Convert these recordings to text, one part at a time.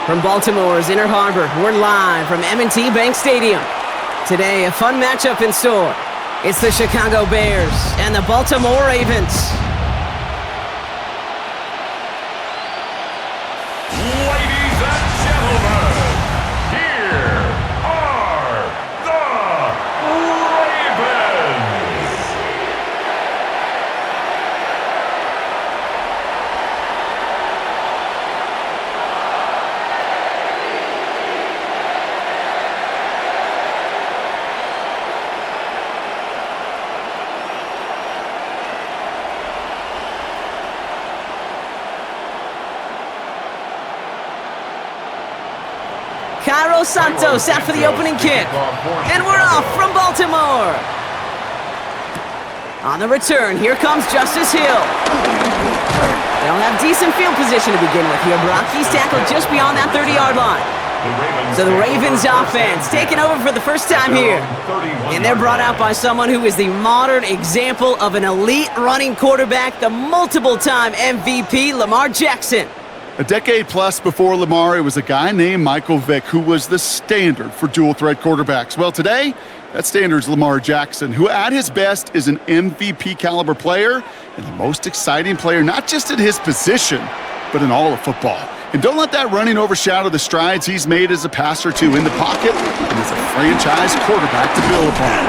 From Baltimore's Inner Harbor, we're live from M&T Bank Stadium. Today, a fun matchup in store. It's the Chicago Bears and the Baltimore Ravens. Ladies and gentlemen, here are the Ravens. Cairo Santos out for the opening kick. And we're off from Baltimore. On the return, here comes Justice Hill. They'll have decent field position to begin with here, Brock. He's tackled just beyond that 30-yard line. So the Ravens offense taking over for the first time here. And they're brought out by someone who is the modern example of an elite running quarterback, the multiple-time MVP, Lamar Jackson. A decade plus before Lamar, it was a guy named Michael Vick who was the standard for dual-threat quarterbacks. Well, today, that standard is Lamar Jackson, who at his best is an MVP-caliber player and the most exciting player, not just at his position, but in all of football. And don't let that running overshadow the strides he's made as a passer, too, in the pocket and as a franchise quarterback to build upon.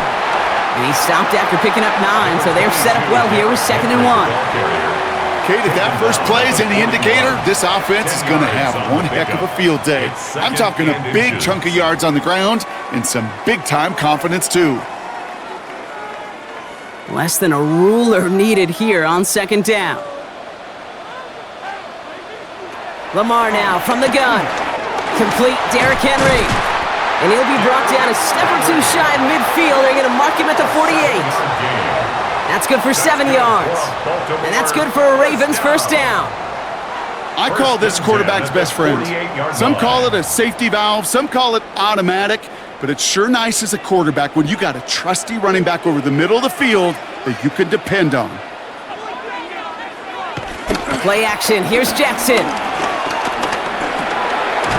And he stopped after picking up 9, so they're set up well here with 2nd and 1. Kate, if that first play is any indicator, this offense is going to have one heck of a field day. I'm talking a big chunk of yards on the ground and some big-time confidence, too. Less than a ruler needed here on 2nd down. Lamar now from the gun. Complete Derrick Henry. And he'll be brought down a step or two shy of midfield. They're going to mark him at the 48. That's good for 7 yards. And that's good for a Ravens first down. I call this quarterback's best friend. Some call it a safety valve, some call it automatic, but it's sure nice as a quarterback when you got a trusty running back over the middle of the field that you can depend on. Play action, here's Jackson.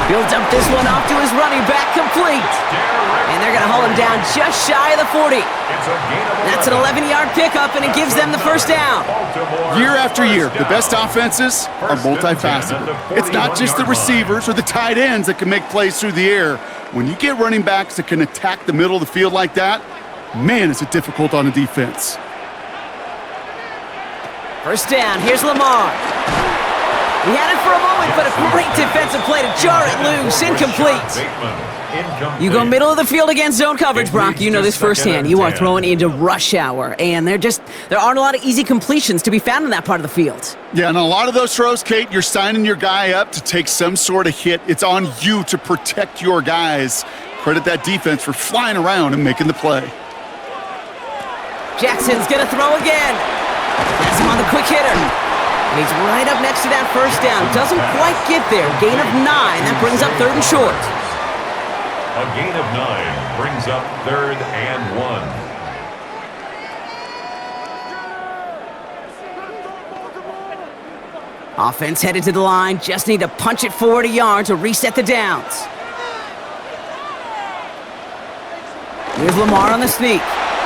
He'll dump this one off to his running back, complete. And they're going to haul him down just shy of the 40. That's an 11-yard pickup, and it gives them the first down. Year after year, the best offenses are multifaceted. It's not just the receivers or the tight ends that can make plays through the air. When you get running backs that can attack the middle of the field like that, man, is it difficult on a defense. First down, here's Lamar. He had it for a moment, but a great defensive play to jar it loose. Incomplete. You go middle of the field against zone coverage, Brock. You know this firsthand. You are throwing into rush hour, and there aren't a lot of easy completions to be found in that part of the field. Yeah, and a lot of those throws, Kate, you're signing your guy up to take some sort of hit. It's on you to protect your guys. Credit that defense for flying around and making the play. Jackson's going to throw again. Has him on the quick hitter. And he's right up next to that first down. Doesn't quite get there. Gain of 9. That brings up 3rd and short. A gain of 9 brings up 3rd and 1. Offense headed to the line. Just need to punch it forward a yard to reset the downs. Here's Lamar on the sneak.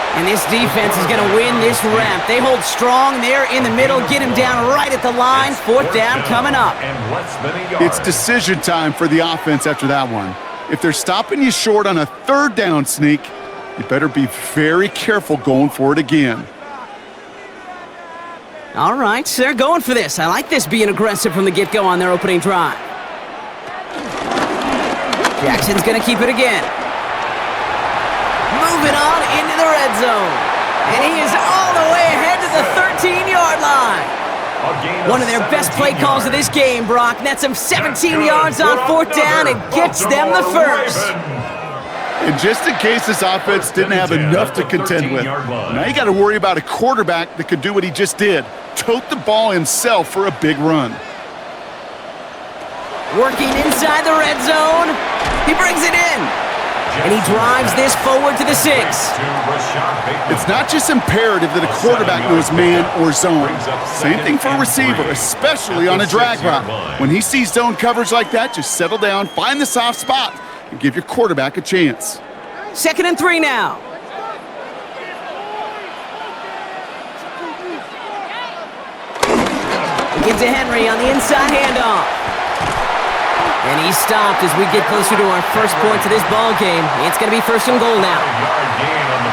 And this defense is going to win this ramp. They hold strong there in the middle. Get him down right at the line. 4th down coming up. It's decision time for the offense after that one. If they're stopping you short on a 3rd down sneak, you better be very careful going for it again. All right, they're going for this. I like this being aggressive from the get-go on their opening drive. Jackson's going to keep it again. Moving on into the red zone. And he is all the way ahead to the 13-yard line. One of their best play calls of this game, Brock. Nets them 17 yards on 4th down and gets them the first. And just in case this offense didn't have enough to contend with, now you got to worry about a quarterback that could do what he just did. Tote the ball himself for a big run. Working inside the red zone. He brings it in. And he drives this forward to the 6. It's not just imperative that a quarterback knows man or zone. Same thing for a receiver, especially on a drag route. When he sees zone coverage like that, just settle down, find the soft spot, and give your quarterback a chance. 2nd and 3 now. Give to Henry on the inside handoff. And he's stopped as we get closer to our first point to this ball game. It's going to be 1st and goal now.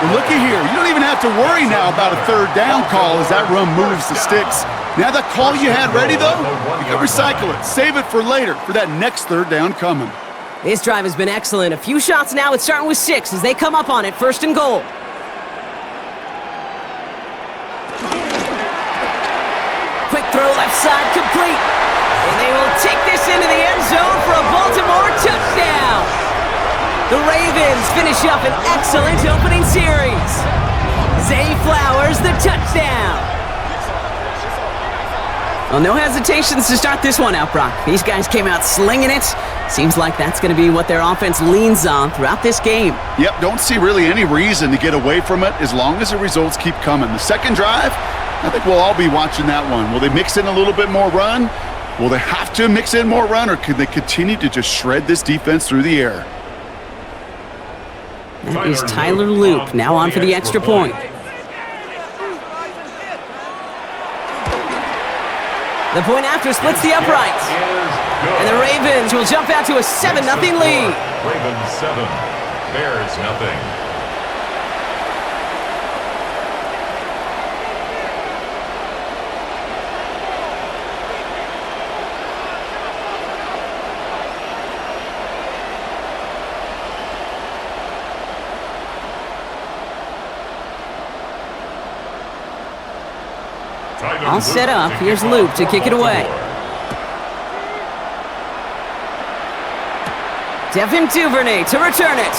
Well, looky here. You don't even have to worry now about a 3rd down call as that run moves the sticks. Now that call you had ready, though, you can recycle it. Save it for later for that next 3rd down coming. This drive has been excellent. A few shots now. It's starting with 6 as they come up on it. 1st and goal. Quick throw left side complete. And they will take this into the end zone for a Baltimore touchdown. The Ravens finish up an excellent opening series. Zay Flowers, the touchdown. Well, no hesitations to start this one out, Brock. These guys came out slinging it. Seems like that's going to be what their offense leans on throughout this game. Yep, don't see really any reason to get away from it as long as the results keep coming. The second drive, I think we'll all be watching that one. Will they mix in a little bit more run? Will they have to mix in more run, or can they continue to just shred this defense through the air? That is Tyler Loop, now on for the extra point. The point after splits the uprights. And the Ravens will jump out to a 7-0 lead. Ravens 7, Bears nothing. All set up. Here's Loop to kick it away. Devin Duvernay to return it.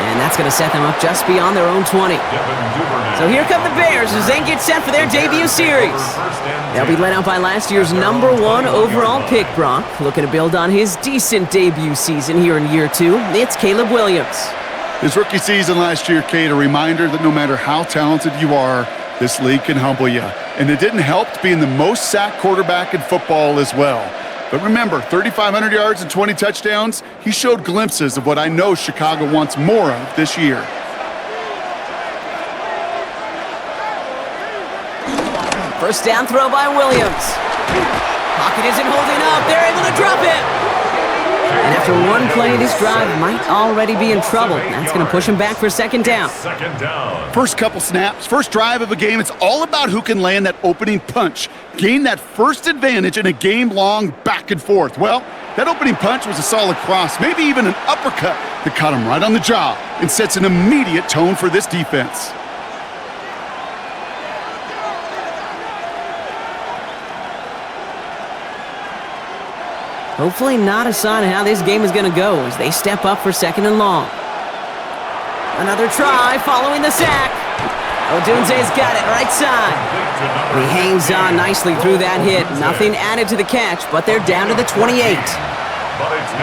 And that's going to set them up just beyond their own 20. So here come the Bears as they get set for their debut series. They'll be led out by last year's #1 overall pick, Brock. Looking to build on his decent debut season here in year 2. It's Caleb Williams. His rookie season last year, Kate, a reminder that no matter how talented you are, this league can humble you. And it didn't help being the most sacked quarterback in football as well. But remember, 3,500 yards and 20 touchdowns, he showed glimpses of what I know Chicago wants more of this year. First down throw by Williams. Pocket isn't holding up. They're able to drop it. And after one play, this drive might already be in trouble. That's going to push him back for 2nd down. First couple snaps, first drive of a game, it's all about who can land that opening punch, gain that first advantage in a game-long back and forth. Well, that opening punch was a solid cross, maybe even an uppercut that caught him right on the jaw and sets an immediate tone for this defense. Hopefully not a sign of how this game is going to go as they step up for 2nd and long. Another try following the sack. Odunze's got it right side. And he hangs on nicely through that hit. Nothing added to the catch, but they're down to the 28.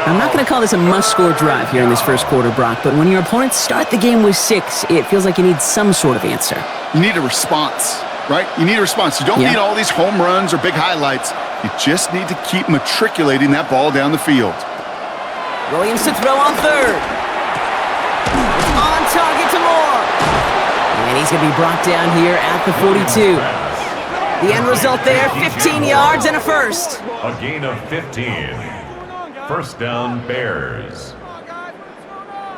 I'm not going to call this a must-score drive here in this first quarter, Brock, but when your opponents start the game with 6, it feels like you need some sort of answer. You need a response, right? You need a response. You don't need all these home runs or big highlights. You just need to keep matriculating that ball down the field. Williams to throw on 3rd. On target to Moore. And he's going to be brought down here at the 42. The end result there, 15 yards and a first. A gain of 15. First down, Bears.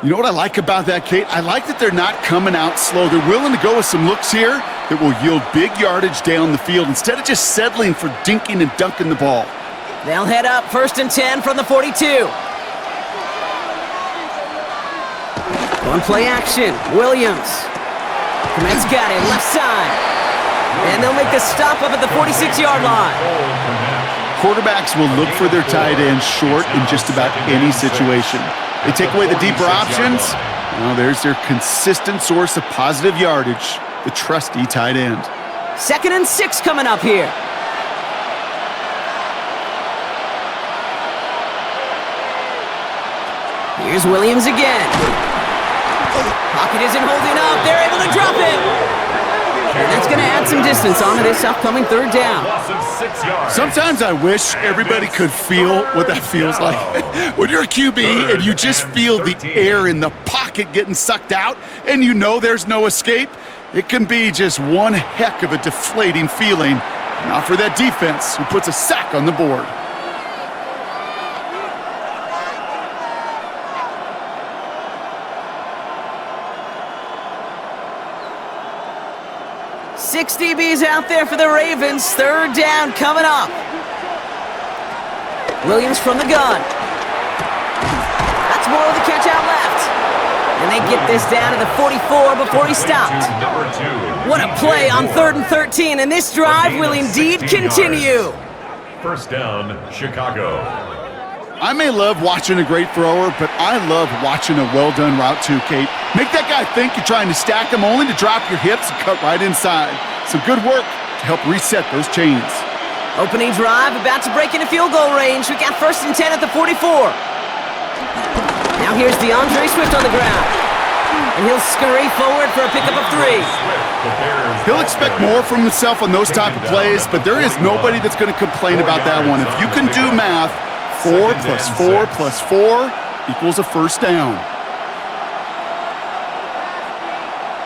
You know what I like about that, Kate? I like that they're not coming out slow. They're willing to go with some looks here that will yield big yardage down the field instead of just settling for dinking and dunking the ball. They'll head up 1st and 10 from the 42. One play action. Williams. Komet's got it left side. And they'll make the stop up at the 46-yard line. Quarterbacks will look for their tight end short in just about any situation. They take away the deeper options. Well, there's their consistent source of positive yardage, the trusty tight end. 2nd and 6 coming up here. Here's Williams again. Pocket isn't holding up. They're able to drop it. And that's going to add some distance onto this upcoming third down. Loss of 6 yards. Sometimes I wish everybody could feel what that feels like. When you're a QB and you just feel the air in the pocket getting sucked out and you know there's no escape, it can be just one heck of a deflating feeling. Not for that defense who puts a sack on the board. Six DBs out there for the Ravens. Third down coming up. Williams from the gun. That's more of the catch out left. And they get this down to the 44 before he stopped. What a play on 3rd and 13, and this drive will indeed continue. First down, Chicago. I may love watching a great thrower, but I love watching a well-done route too, Kate. Make that guy think you're trying to stack him only to drop your hips and cut right inside. Some good work to help reset those chains. Opening drive, about to break into field goal range. We got 1st and 10 at the 44. Now here's DeAndre Swift on the ground. And he'll scurry forward for a pickup of 3. He'll expect more from himself on those type of plays, but there is nobody that's going to complain about that one. If you can do math, 4 plus 4 plus 4 equals a first down.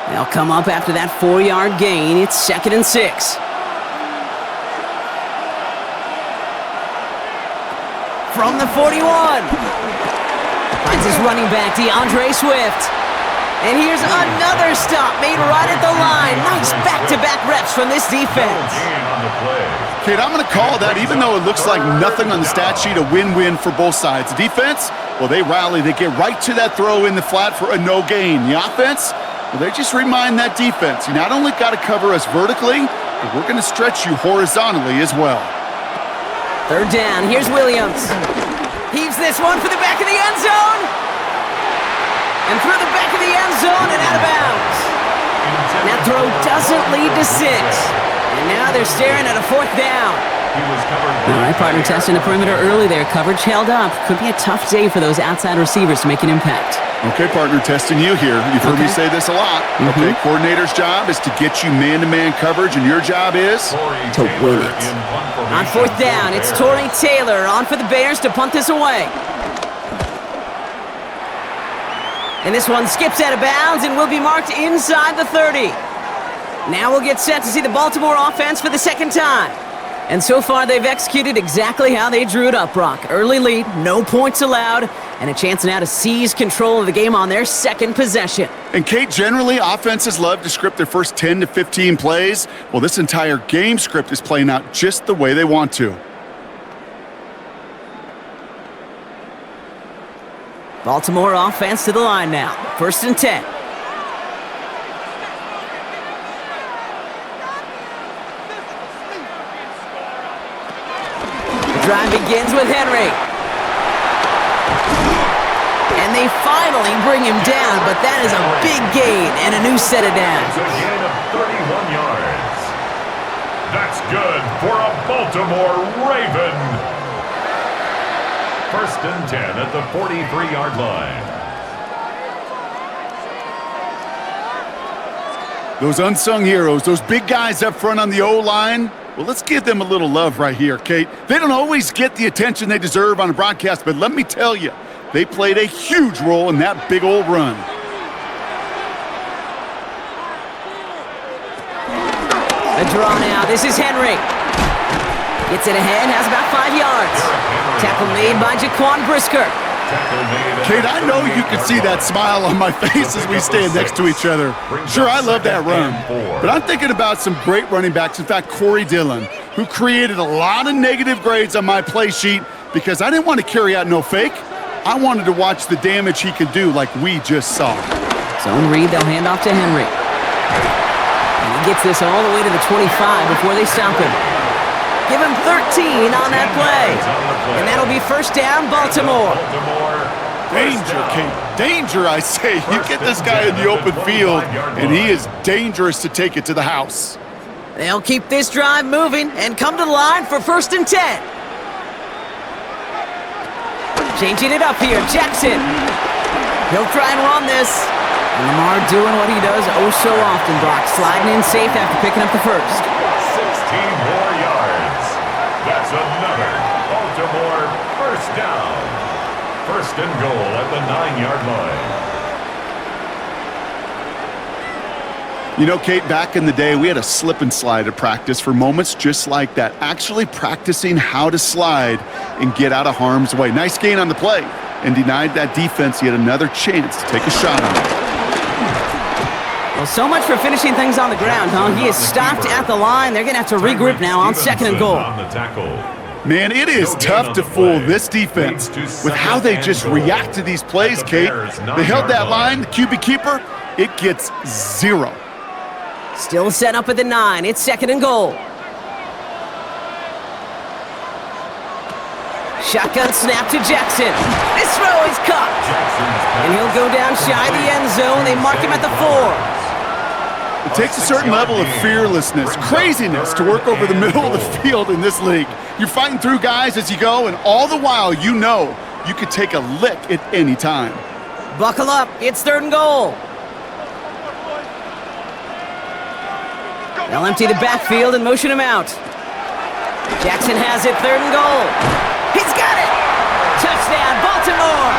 They'll come up after that 4-yard gain. It's 2nd and 6. From the 41. Finds his running back, DeAndre Swift. And here's another stop made right at the line. Nice back-to-back reps from this defense. Kate, I'm going to call that, even though it looks like nothing on the stat sheet, a win-win for both sides. The defense, well, they rally. They get right to that throw in the flat for a no gain. The offense, well, they just remind that defense, you not only got to cover us vertically, but we're going to stretch you horizontally as well. Third down, here's Williams. Heaves this one for the back of the end zone. And through the back of the end zone and out of bounds. That throw doesn't lead to 6. And now they're staring at a 4th down. All right, partner, testing the perimeter early there. Coverage held up. Could be a tough day for those outside receivers to make an impact. Okay, partner, testing you here. You've heard me say this a lot. Okay, coordinator's job is to get you man-to-man coverage, and your job is to win it. On 4th down, it's Torrey Taylor on for the Bears to punt this away. And this one skips out of bounds and will be marked inside the 30. Now we'll get set to see the Baltimore offense for the 2nd time. And so far, they've executed exactly how they drew it up, Brock. Early lead, no points allowed, and a chance now to seize control of the game on their 2nd possession. And Kate, generally, offenses love to script their first 10 to 15 plays. Well, this entire game script is playing out just the way they want to. Baltimore offense to the line now. 1st and 10. The drive begins with Henry. And they finally bring him down, but that is a big gain and a new set of downs. It's a gain of 31 yards. That's good for a Baltimore Raven. 1st and 10 at the 43-yard line. Those unsung heroes, those big guys up front on the O-line, well, let's give them a little love right here, Kate. They don't always get the attention they deserve on a broadcast, but let me tell you, they played a huge role in that big old run. The draw now. This is Henry. Gets it ahead, has about 5 yards. Tackle made by Jaquan Brisker. Kate, I know you can see that smile on my face as we stand next to each other. Sure, I love that run, but I'm thinking about some great running backs. In fact, Corey Dillon, who created a lot of negative grades on my play sheet because I didn't want to carry out no fake. I wanted to watch the damage he could do like we just saw. Zone read, they'll hand off to Henry. And he gets this all the way to the 25 before they stop him. Give him 13 on that play. And that'll be 1st down, Baltimore. Danger, Kate. Danger, I say. You get this guy in the open field, and he is dangerous to take it to the house. They'll keep this drive moving and come to the line for 1st and 10. Changing it up here, Jackson. He'll try and run this. And Lamar doing what he does oh so often, Brock. Sliding in safe after picking up the first. 16 more yards. That's another Baltimore first down. First and goal at the 9-yard line. You know, Kate, back in the day, we had a slip and slide at practice for moments just like that. Actually practicing how to slide and get out of harm's way. Nice gain on the play and denied that defense yet another chance to take a shot on it. Well, so much for finishing things on the ground, huh? He is stopped at the line. They're going to have to regroup now on second and goal. Man, it is tough to fool this defense with how they just react to these plays, Kate. They held that line, the QB keeper, it gets 0. Still set up at the 9. It's second and goal. Shotgun snap to Jackson. This throw is caught. And he'll go down shy of the end zone. They mark him at the 4. It takes a certain level of fearlessness, craziness to work over the middle of the field in this league. You're fighting through guys as you go, and all the while you know you could take a lick at any time. Buckle up. It's third and goal. They'll empty the backfield and motion him out. Jackson has it, third and goal. He's got it! Touchdown, Baltimore!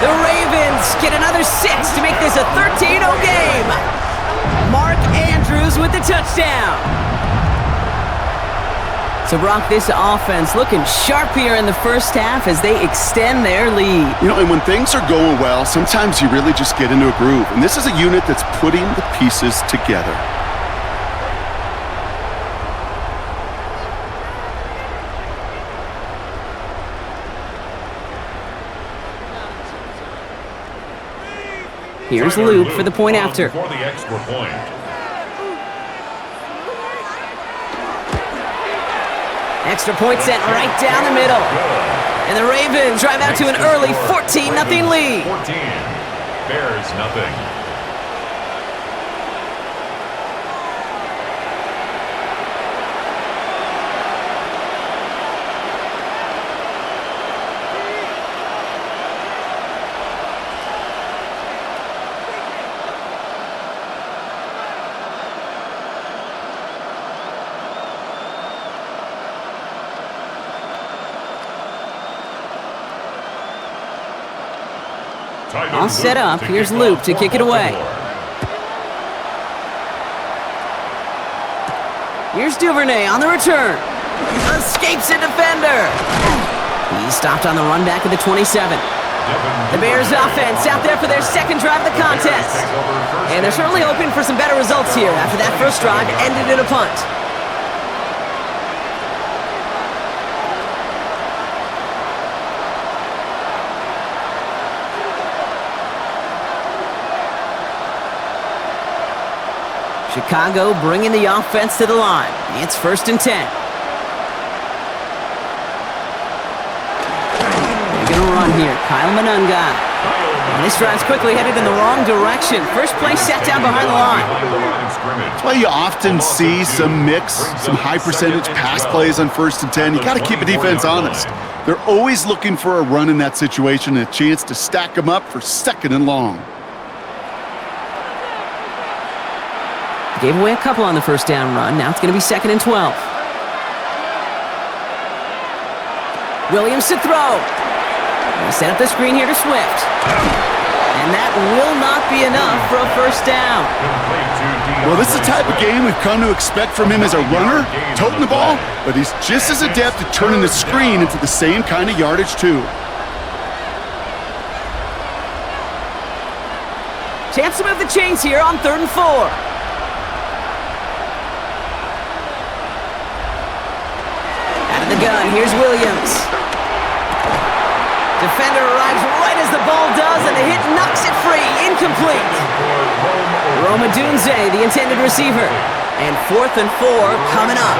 The Ravens get another 6 to make this a 13-0 game. Mark Andrews with the touchdown. So, Brock, this offense looking sharp here in the first half as they extend their lead. You know, and when things are going well, sometimes you really just get into a groove. And this is a unit that's putting the pieces together. Here's Luke for the point after. For the extra point. Extra point sent right down the middle. And the Ravens drive out to an early 14-0 lead. 14. Bears nothing. All set up. Here's Luke to kick it away. Here's Duvernay on the return. Escapes a defender. He's stopped on the run back of the 27. The Bears offense out there for their second drive of the contest. And they're certainly hoping for some better results here after that first drive ended in a punt. Chicago bringing the offense to the line. It's first and 10. They're going to run here. Kyle Manunga. And this drive's quickly headed in the wrong direction. First play set down behind the line. That's why you often see some mix, some high percentage pass plays on first and 10. You got to keep a defense honest. They're always looking for a run in that situation and a chance to stack them up for second and long. Gave away a couple on the first down run. Now it's going to be second and 12. Williams to throw. They set up the screen here to Swift. And that will not be enough for a first down. Well, this is the type of game we've come to expect from him as a runner, toting the ball, but he's just as adept at turning the screen into the same kind of yardage, too. Chance to move the chains here on third and 4. The gun. Here's Williams. Defender arrives right as the ball does, and the hit knocks it free. Incomplete. Rome Odunze, the intended receiver. And fourth and 4 coming up.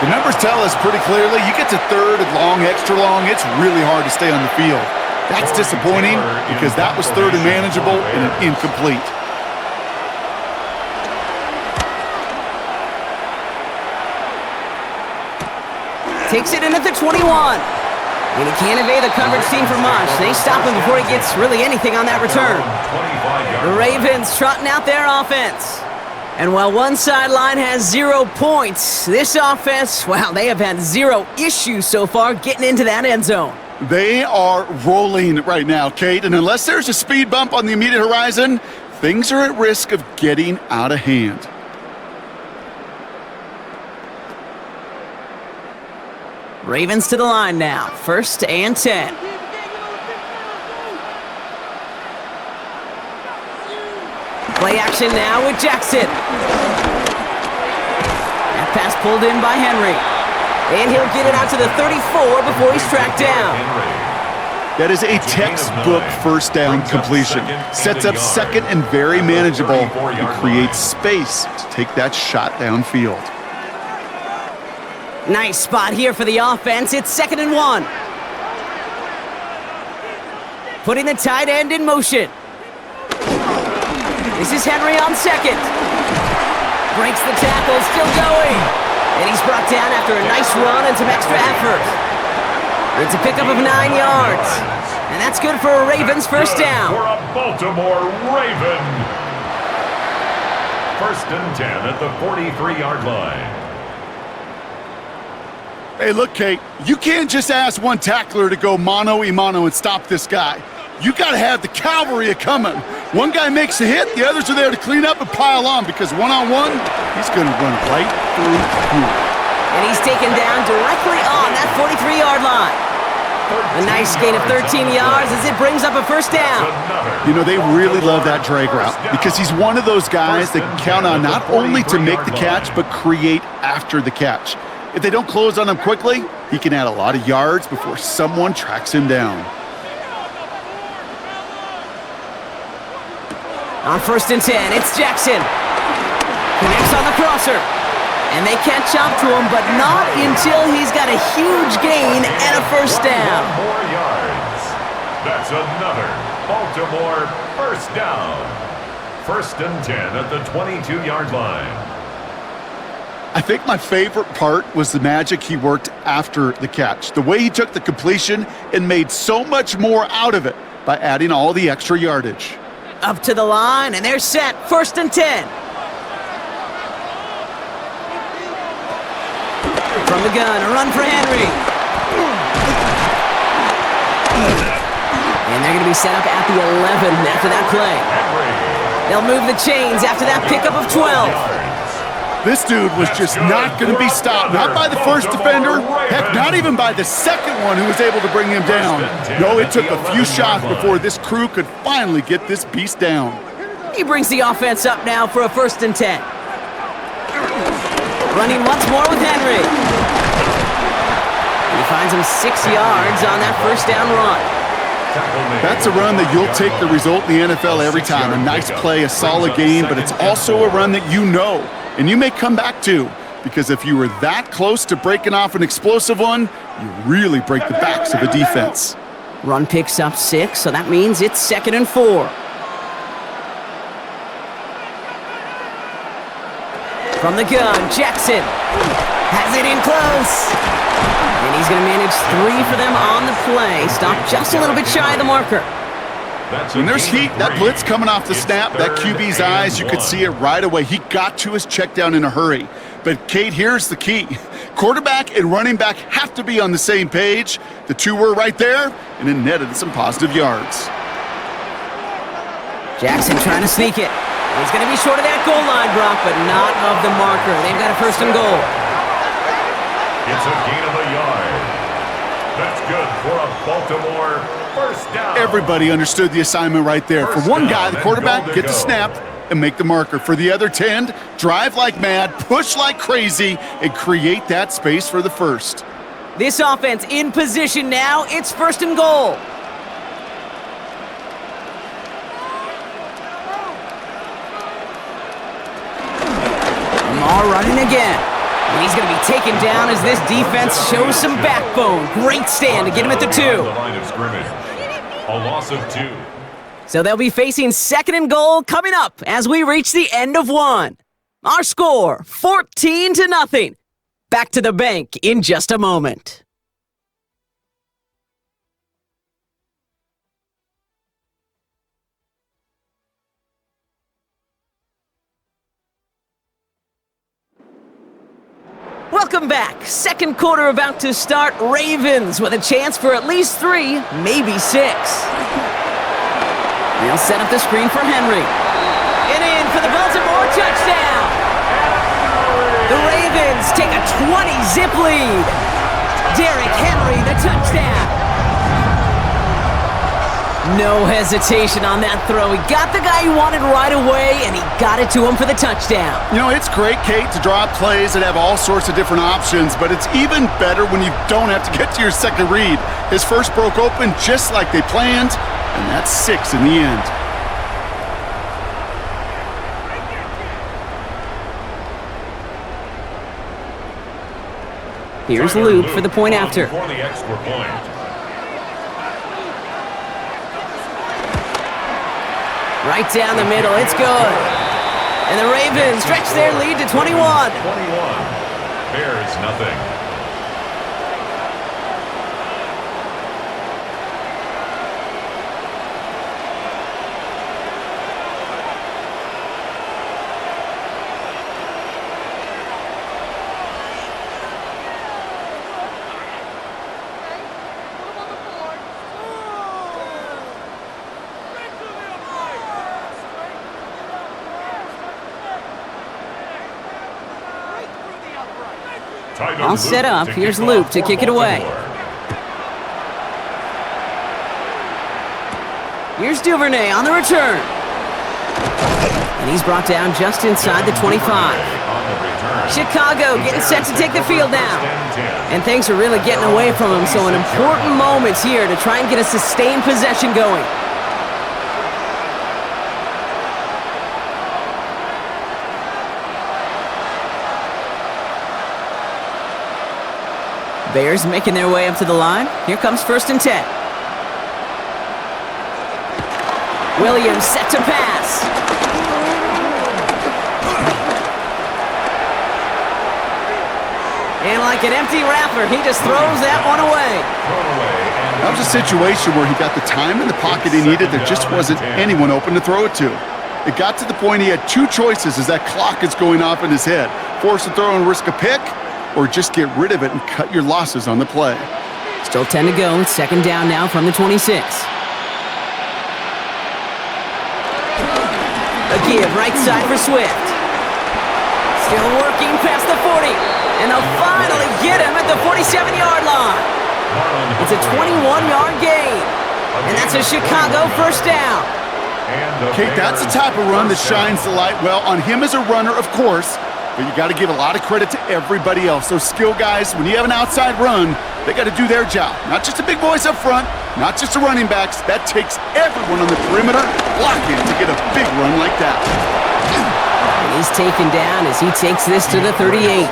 The numbers tell us pretty clearly, you get to third and long, extra long, it's really hard to stay on the field. That's disappointing because that was third and manageable and an incomplete. Takes it in at the 21. And he can't evade the coverage team for much. They stop him before he gets really anything on that return. The Ravens trotting out their offense. And while one sideline has 0 points, this offense, well, they have had 0 issues so far getting into that end zone. They are rolling right now, Kate, and unless there's a speed bump on the immediate horizon, things are at risk of getting out of hand. Ravens to the line now, 1st and 10. Play action now with Jackson. That pass pulled in by Henry. And he'll get it out to the 34 before he's tracked down. That is a textbook first down completion. Sets up second and very manageable and creates space to take that shot downfield. Nice spot here for the offense. It's 2nd and 1. Putting the tight end in motion. This is Henry on 2nd. Breaks the tackle, still going. And he's brought down after a nice run and some extra effort. It's a pickup of 9 yards. And that's good for a Ravens first down. For a Baltimore Raven. 1st and 10 at the 43-yard line. Hey, look, Kate, you can't just ask one tackler to go mano-a-mano and stop this guy. You got to have the cavalry coming. One guy makes a hit, the others are there to clean up and pile on because one-on-one, he's going to run right through you. And he's taken down directly on that 43-yard line. A nice gain of 13 yards as it brings up a first down. You know, they really love that drag route because he's one of those guys that count on not only to make the catch, but create after the catch. If they don't close on him quickly, he can add a lot of yards before someone tracks him down. On 1st and 10, it's Jackson. Connects on the crosser. And they catch up to him, but not until he's got a huge gain and a first down. More yards. That's another Baltimore first down. 1st and 10 at the 22-yard line. I think my favorite part was the magic he worked after the catch. The way he took the completion and made so much more out of it by adding all the extra yardage. Up to the line, and they're set. 1st and 10. From the gun, a run for Henry. And they're going to be set up at the 11 after that play. They'll move the chains after that pickup of 12. This dude was just not going to be stopped. Not by the first defender. Heck, not even by the second one who was able to bring him down. No, it took a few shots before this crew could finally get this beast down. He brings the offense up now for a 1st and 10. Running once more with Henry. He finds him 6 yards on that first down run. That's a run that you'll take the result in the NFL every time. A nice play, a solid game, but it's also a run that you know and you may come back to, because if you were that close to breaking off an explosive one, you really break the backs of a defense. Run picks up 6, so that means it's 2nd and 4. From the gun, Jackson has it in close. And he's going to manage 3 for them on the play. Stop just a little bit shy of the marker. When there's heat, that blitz coming off the snap, that QB's eyes, you could see it right away. He got to his check down in a hurry. But, Kate, here's the key. Quarterback and running back have to be on the same page. The two were right there, and it netted some positive yards. Jackson trying to sneak it. He's going to be short of that goal line, Brock, but not of the marker. They've got a 1st and goal. It's a gain of a yard. That's good for a Baltimore first down. Everybody understood the assignment right there. For one guy, the quarterback, get the snap and make the marker. For the other 10, drive like mad, push like crazy, and create that space for the first. This offense in position now. It's 1st and goal. Lamar running again. And he's going to be taken down as this defense shows some backbone. Great stand to get him at the 2. The line of scrimmage. A loss of 2. So they'll be facing 2nd and goal coming up as we reach the end of 1. Our score, 14-0. Back to the bank in just a moment. Welcome back. Second quarter about to start. Ravens with a chance for at least 3, maybe 6. They'll set up the screen for Henry. And in for the Baltimore touchdown. The Ravens take a 20-zip lead. Derrick Henry, the touchdown. No hesitation on that throw. He got the guy he wanted right away, and he got it to him for the touchdown. You know, it's great, Kate, to draw up plays that have all sorts of different options, but it's even better when you don't have to get to your second read. His first broke open just like they planned, and that's 6 in the end. Here's Luke for the point after. For the extra point. Right down the middle, it's good. And the Ravens stretch their lead to 21. 21. Bears nothing. All set up. Here's Luke to kick it away. Here's Duvernay on the return. And he's brought down just inside the 25. Chicago getting set to take the field now. And things are really getting away from him, so an important moment here to try and get a sustained possession going. Bears making their way up to the line. Here comes 1st and 10. Williams set to pass. And like an empty wrapper, he just throws that one away. That was a situation where he got the time in the pocket he needed. There just wasn't anyone open to throw it to. It got to the point he had 2 choices as that clock is going off in his head. Force a throw and risk a pick, or just get rid of it and cut your losses on the play. Still 10 to go. 2nd down now from the 26. A give right side for Swift. Still working past the 40. And they'll finally get him at the 47-yard line. It's a 21-yard gain. And that's a Chicago 1st down. Kate, that's the type of run that shines the light well on him as a runner, of course, but you got to give a lot of credit to everybody else. Those skill guys, when you have an outside run, they got to do their job. Not just the big boys up front, not just the running backs. That takes everyone on the perimeter blocking to get a big run like that. And he's taken down as he takes this to the 38.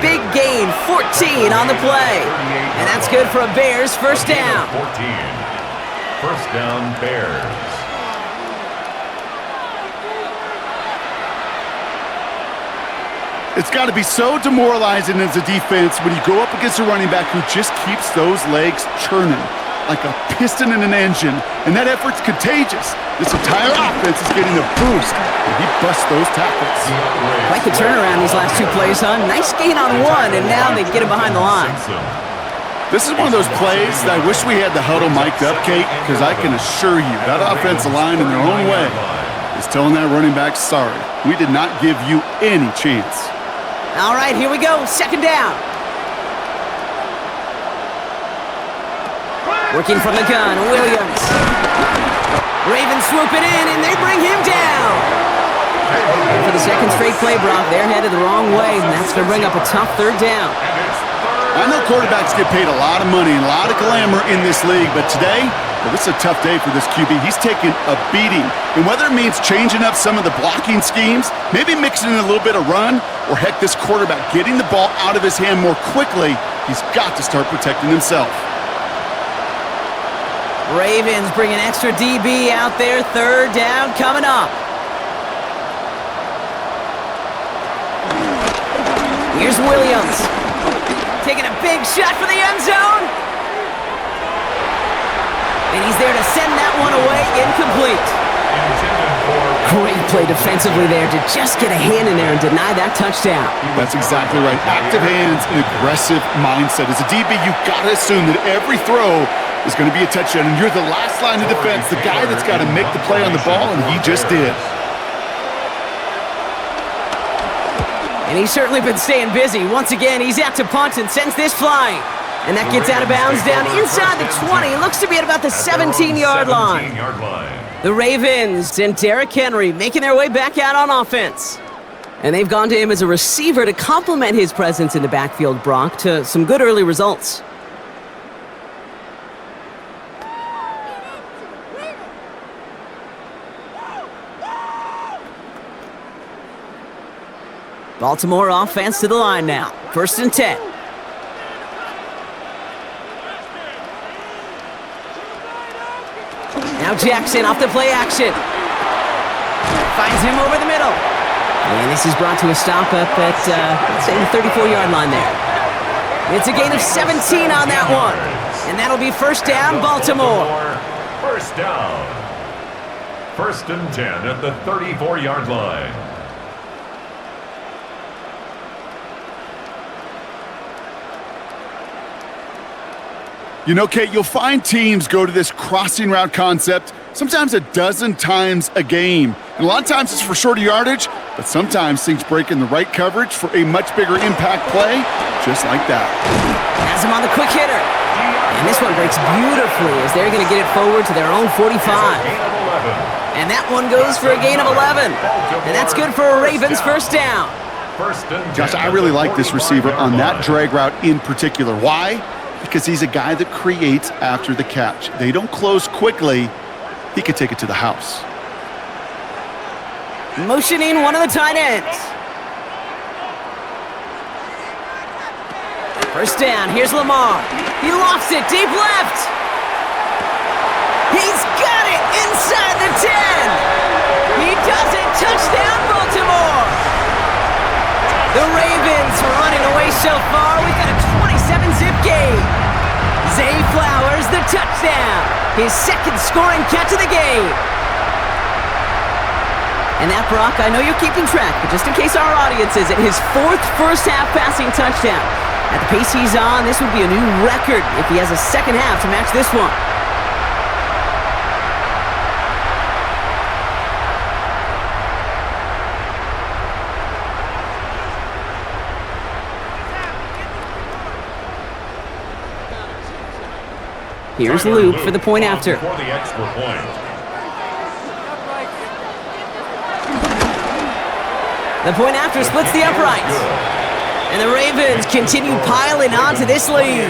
Big gain, 14 on the play. And that's good for a Bears 1st down. 14. 1st down, Bears. It's got to be so demoralizing as a defense when you go up against a running back who just keeps those legs churning like a piston in an engine, and that effort's contagious. This entire offense is getting a boost, and he busts those tackles. Quite the turnaround these last 2 plays, huh? Nice gain on 1, and now they get him behind the line. This is one of those plays that I wish we had the huddle mic'd up, Kate, because I can assure you that offensive line in their own way is telling that running back, sorry, we did not give you any chance. All right, here we go. 2nd down. Working from the gun, Williams. Ravens swoop it in, and they bring him down. And for the 2nd straight play, Brock, they're headed the wrong way, and that's going to bring up a tough 3rd down. I know quarterbacks get paid a lot of money and a lot of glamour in this league, but today, well, this is a tough day for this QB. He's taking a beating. And whether it means changing up some of the blocking schemes, maybe mixing in a little bit of run, or heck, this quarterback getting the ball out of his hand more quickly, he's got to start protecting himself. Ravens bring an extra DB out there. 3rd down coming up. Here's Williams. Taking a big shot for the end zone. And he's there to send that one away, incomplete. Great play defensively there to just get a hand in there and deny that touchdown. That's exactly right. Active hands and aggressive mindset. As a DB, you've got to assume that every throw is going to be a touchdown, and you're the last line of defense, the guy that's got to make the play on the ball, and he just did. And he's certainly been staying busy. Once again, he's out to punt and sends this flying. And that gets out of bounds down inside the 20. Looks to be at about the 17-yard line. The Ravens and Derrick Henry making their way back out on offense. And they've gone to him as a receiver to complement his presence in the backfield, Brock, to some good early results. Baltimore offense to the line now. 1st and 10. Now Jackson off the play action. Finds him over the middle. And this is brought to a stop up at, let's say, the 34-yard line there. It's a gain of 17 on that one. And that'll be 1st down, Baltimore. 1st down. 1st and 10 at the 34-yard line. You know, Kate, you'll find teams go to this crossing route concept sometimes a dozen times a game. And a lot of times it's for shorter yardage, but sometimes things break in the right coverage for a much bigger impact play, just like that. Has him on the quick hitter. And this one breaks beautifully as they're going to get it forward to their own 45. And that one goes for a gain of 11. And that's good for a Ravens 1st down. Josh, I really like this receiver on that drag route in particular. Why? Because he's a guy that creates after the catch. They don't close quickly. He could take it to the house. Motioning one of the tight ends. 1st down, here's Lamar. He lofts it deep left. He's got it inside the 10. He does it, touchdown Baltimore. The Ravens are running away so far. We've got a 27-zip game. Zay Flowers, the touchdown. His 2nd scoring catch of the game. And that, Brock, I know you're keeping track, but just in case our audience isn't, his 4th first-half passing touchdown. At the pace he's on, this would be a new record if he has a 2nd half to match this one. Here's Luke for the point after. For the extra point. The point after splits the uprights. And the Ravens continue piling on to this lead.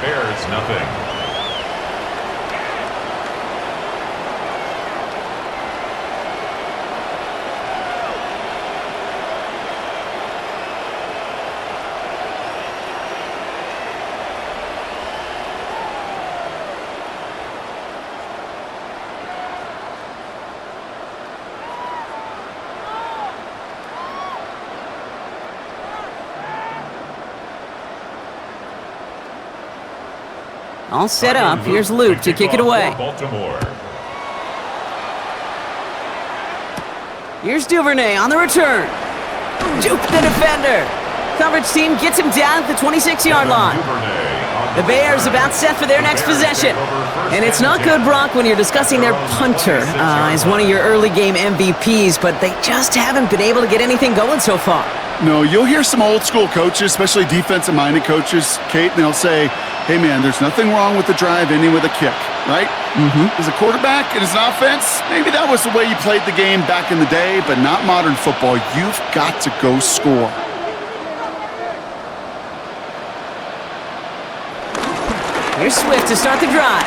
Bears nothing. All set up. Here's Luke to kick it away. Baltimore. Here's Duvernay on the return. Juke the defender. Coverage team gets him down at the 26-yard line. The Bears about set for their next possession. And it's not good, Brock, when you're discussing their punter as one of your early game MVPs, but they just haven't been able to get anything going so far. No, you'll hear some old school coaches, especially defensive-minded coaches, Kate, and they'll say, hey, man, there's nothing wrong with the drive ending with a kick, right? As a quarterback and as an offense, maybe that was the way you played the game back in the day, but not modern football. You've got to go score. Here's Swift to start the drive.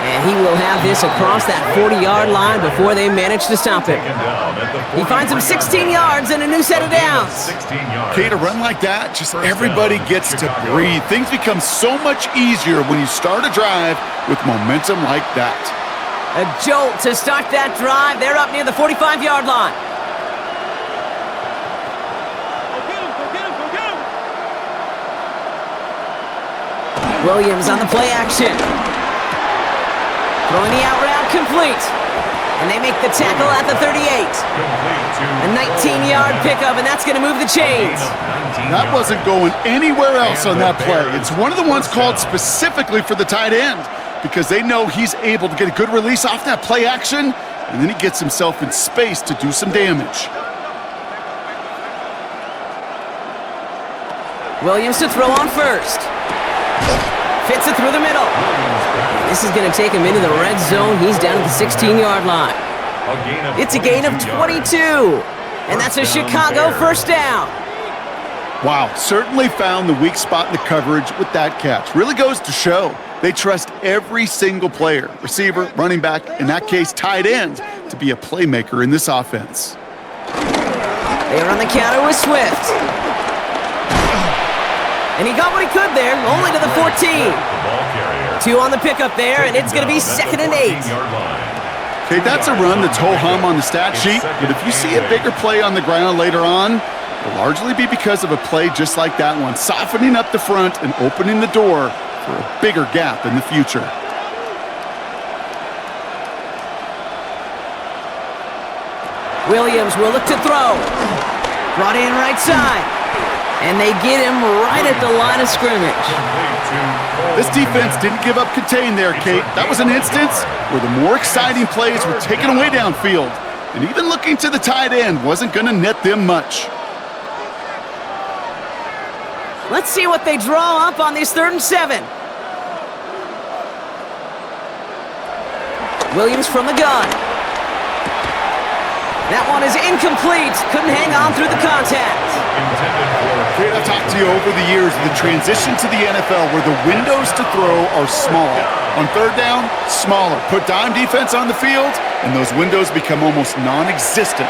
And he will have this across that 40-yard line before they manage to stop him. He finds him 16 yards and a new set of downs. Kate, a run like that, just everybody gets to breathe. Things become so much easier when you start a drive with momentum like that. A jolt to start that drive. They're up near the 45-yard line. Williams on the play action. Throwing the out route complete. And they make the tackle at the 38. A 19-yard pickup, and that's going to move the chains. That wasn't going anywhere else on that play. It's one of the ones called specifically for the tight end because they know he's able to get a good release off that play action, and then he gets himself in space to do some damage. Williams to throw on first. Fits it through the middle. This is going to take him into the red zone. He's down at the 16-yard line. It's a gain of 22. And that's a Chicago first down. Wow, certainly found the weak spot in the coverage with that catch. Really goes to show they trust every single player, receiver, running back, in that case tight end, to be a playmaker in this offense. They are on the counter with Swift. And he got what he could there, only to the 14. 2 on the pickup there, and it's going to be 2nd and 8. Okay, that's a run that's ho-hum on the stat sheet, but if you see a bigger play on the ground later on, it'll largely be because of a play just like that one, softening up the front and opening the door for a bigger gap in the future. Williams will look to throw. Brought in right side. And they get him right at the line of scrimmage. This defense didn't give up contain there, Kate. That was an instance where the more exciting plays were taken away downfield. And even looking to the tight end wasn't going to net them much. Let's see what they draw up on this 3rd and 7. Williams from the gun. That one is incomplete. Couldn't hang on through the contact. Kate, I've talked to you over the years of the transition to the NFL where the windows to throw are small. On 3rd down, smaller. Put dime defense on the field, and those windows become almost non-existent.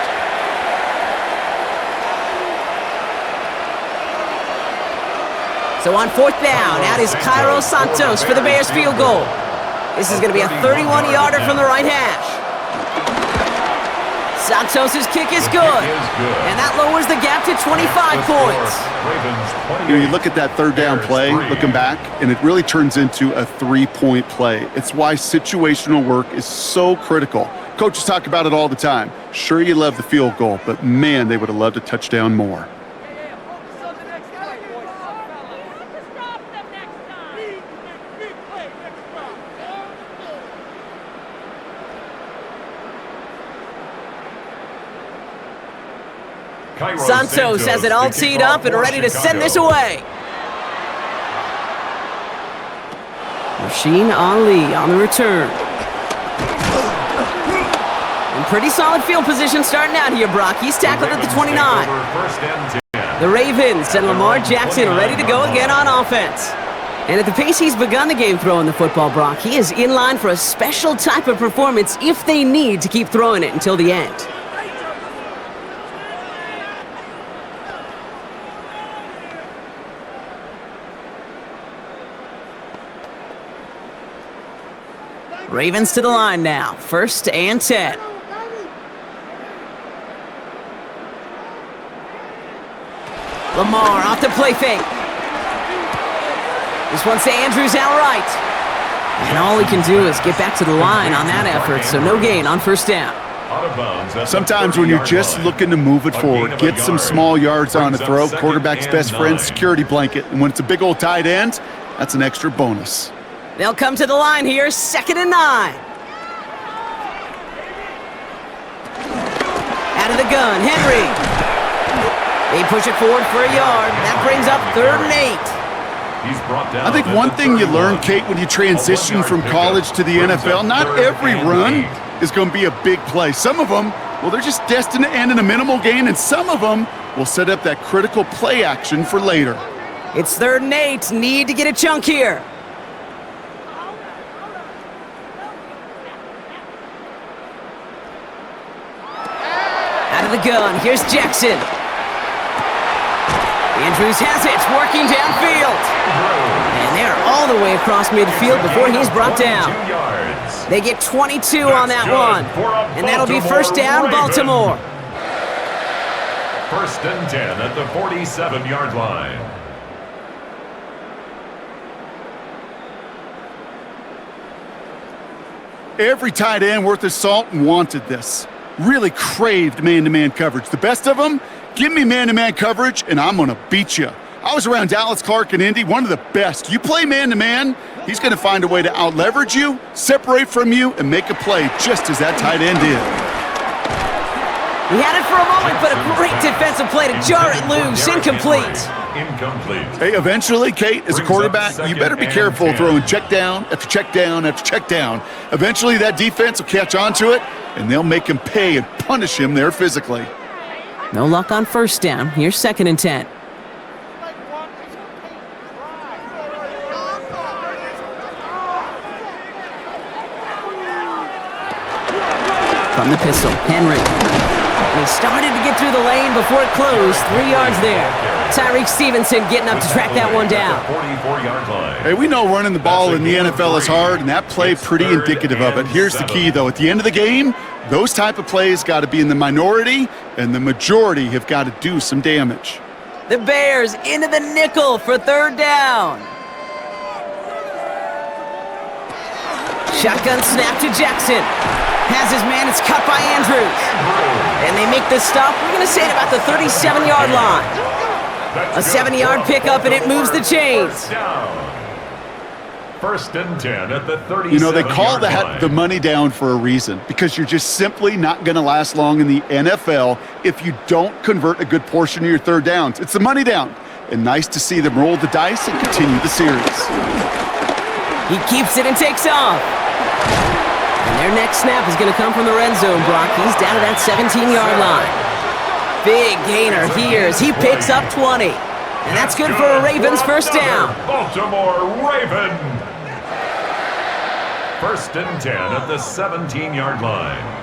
So on 4th down, out is Cairo Santos for the Bears field goal. This is going to be a 31-yarder from the right hash. Santos' kick is good, and that lowers the gap to 25 points. You know, you look at that 3rd down play, looking back, and it really turns into a 3-point play. It's why situational work is so critical. Coaches talk about it all the time. Sure, you love the field goal, but man, they would have loved a touchdown more. Santos has it all teed up and ready to send this away. Rasheen Ali on the return. In pretty solid field position starting out here, Brock. He's tackled at the 29. The Ravens and Lamar Jackson are ready to go again on offense. And at the pace he's begun the game throwing the football, Brock, he is in line for a special type of performance if they need to keep throwing it until the end. Ravens to the line now. 1st and 10. Lamar off the play fake. This one's to Andrews outright. And all he can do is get back to the line on that effort, so no gain on 1st down. Sometimes when you're just looking to move it forward, get some small yards on a throw, quarterback's best friend, security blanket. And when it's a big old tight end, that's an extra bonus. They'll come to the line here, 2nd and 9. Out of the gun, Henry. They push it forward for a yard. That brings up 3rd and 8. I think one thing you learn, Kate, when you transition from college to the NFL, not every run is going to be a big play. Some of them, well, they're just destined to end in a minimal gain, and some of them will set up that critical play action for later. It's 3rd and 8. Need to get a chunk here. The gun. Here's Jackson. Andrews has it, working downfield. And they're all the way across midfield before he's brought down. They get 22 on that one. And that'll be 1st down, Baltimore. 1st and 10 at the 47-yard line. Every tight end worth his salt wanted this. Really craved man-to-man coverage. The best of them, give me man-to-man coverage and I'm going to beat you. I was around Dallas Clark and Indy, one of the best. You play man-to-man, he's going to find a way to out-leverage you, separate from you, and make a play just as that tight end did. He had it for a moment, but a great defensive play to jar it loose. Incomplete. Hey, eventually, Kate, as a quarterback, you better be careful throwing check down after check down after check down. Eventually, that defense will catch on to it, and they'll make him pay and punish him there physically. No luck on first down. Here's 2nd and 10. From the pistol, Henry. And he started to get through the lane before it closed. 3 yards there. Tyreek Stevenson getting up to track that one down. Hey, we know running the ball in the NFL is hard, and that play pretty indicative of it. Here's the key, though. At the end of the game, those type of plays got to be in the minority, and the majority have got to do some damage. The Bears into the nickel for 3rd down. Shotgun snap to Jackson. Has his man, it's cut by Andrews. And they make the stop, we're going to say it about the 37-yard line. A 70-yard pickup, and it moves the chains. 1st and 10 at the 37-yard line. You know, they call that the money down for a reason, because you're just simply not going to last long in the NFL if you don't convert a good portion of your 3rd downs. It's the money down, and nice to see them roll the dice and continue the series. He keeps it and takes off. And their next snap is going to come from the red zone, Brock. He's down to that 17-yard line. Big gainer here as he picks up 20. And that's good for a Ravens 1st down. Baltimore Raven. 1st and 10 at the 17-yard line.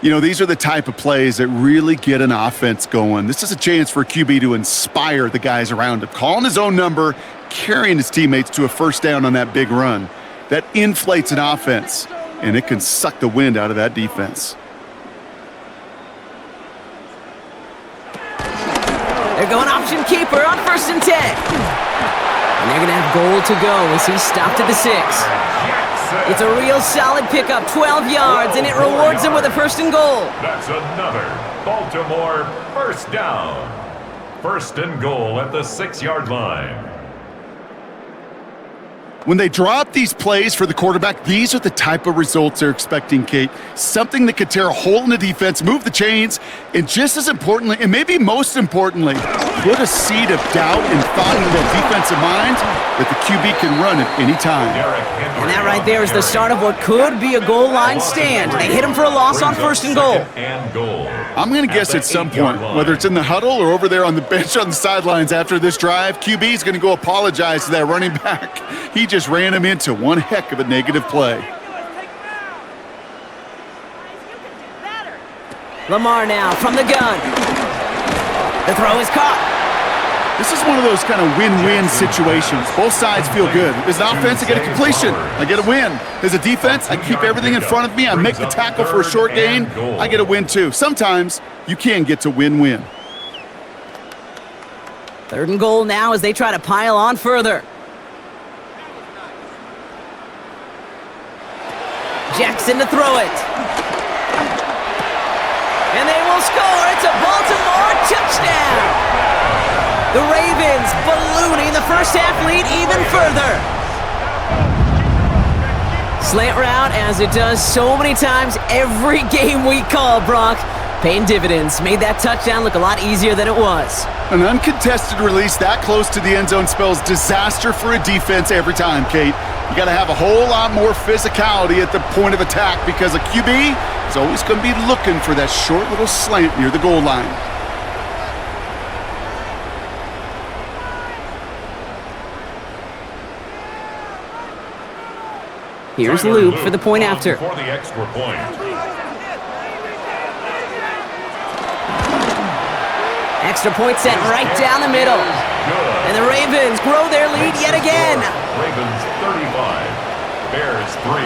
You know, these are the type of plays that really get an offense going. This is a chance for a QB to inspire the guys around him. Calling his own number, carrying his teammates to a 1st down on that big run. That inflates an offense, and it can suck the wind out of that defense. They're going option keeper on 1st and 10. And they're going to have goal to go as he's stopped at the 6. It's a real solid pickup, 12 yards, and it rewards him with a 1st and goal. That's another Baltimore 1st down. 1st and goal at the 6-yard line. When they drop these plays for the quarterback, these are the type of results they're expecting, Kate. Something that could tear a hole in the defense, move the chains, and just as importantly, and maybe most importantly, put a seed of doubt and thought into that defensive mind that the QB can run at any time. And that right there is the start of what could be a goal line stand. They hit him for a loss on 1st and goal. I'm going to guess at some point, whether it's in the huddle or over there on the bench on the sidelines after this drive, QB is going to go apologize to that running back. He just ran him into one heck of a negative play. Lamar now from the gun. The throw is caught. This is one of those kind of win-win situations. Both sides feel good. As an offense, I get a completion. I get a win. As a defense, I keep everything in front of me. I make the tackle for a short gain. I get a win too. Sometimes you can get to win-win. 3rd and goal now as they try to pile on further. Jackson to throw it. And they will score. It's a Baltimore touchdown. The Ravens ballooning the 1st half lead even further. Slant route, as it does so many times every game we call, Brock. Paying dividends. Made that touchdown look a lot easier than it was. An uncontested release that close to the end zone spells disaster for a defense every time, Kate. You got to have a whole lot more physicality at the point of attack because a QB is always going to be looking for that short little slant near the goal line. Here's Luke for the point after. For the extra point. Extra point set right down the middle. And the Ravens grow their lead yet again. Ravens 35, Bears 3.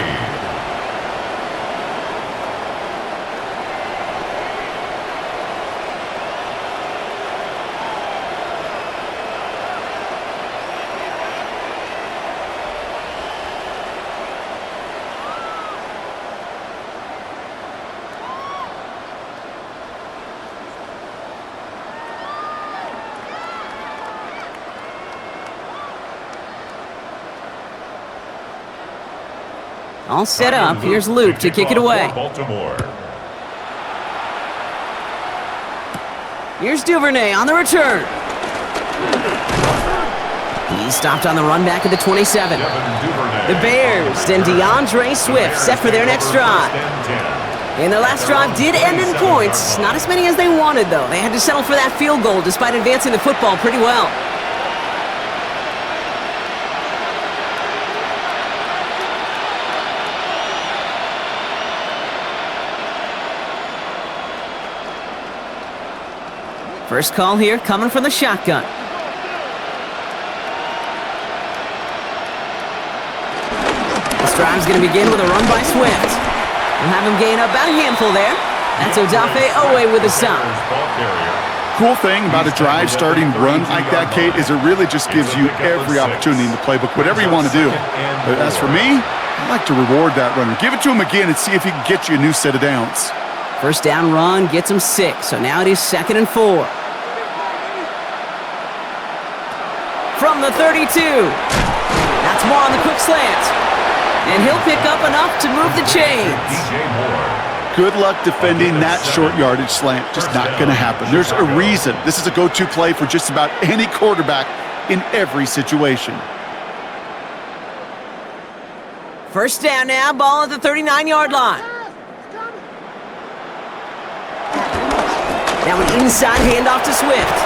All set up. Here's Luke to kick it away. Baltimore. Here's Duvernay on the return. He's stopped on the run back at the 27. The Bears and DeAndre Swift set for their next drive. And their last drive did end in points. Not as many as they wanted, though. They had to settle for that field goal despite advancing the football pretty well. First call here coming from the shotgun. This drive's going to begin with a run by Swift. We'll have him gain about a handful there. That's Odafe Owe with a stop. Cool thing about a drive starting run like that, Kate, is it really just gives you every opportunity in the playbook, whatever you want to do. But as for me, I like to reward that runner. Give it to him again and see if he can get you a new set of downs. First down run gets him 6, so now it is 2nd and 4. From the 32. That's more on the quick slant. And he'll pick up enough to move the chains. Good luck defending that short yardage slant. Just not going to happen. There's a reason. This is a go-to play for just about any quarterback in every situation. First down now, ball at the 39-yard line. Now an inside handoff to Swift.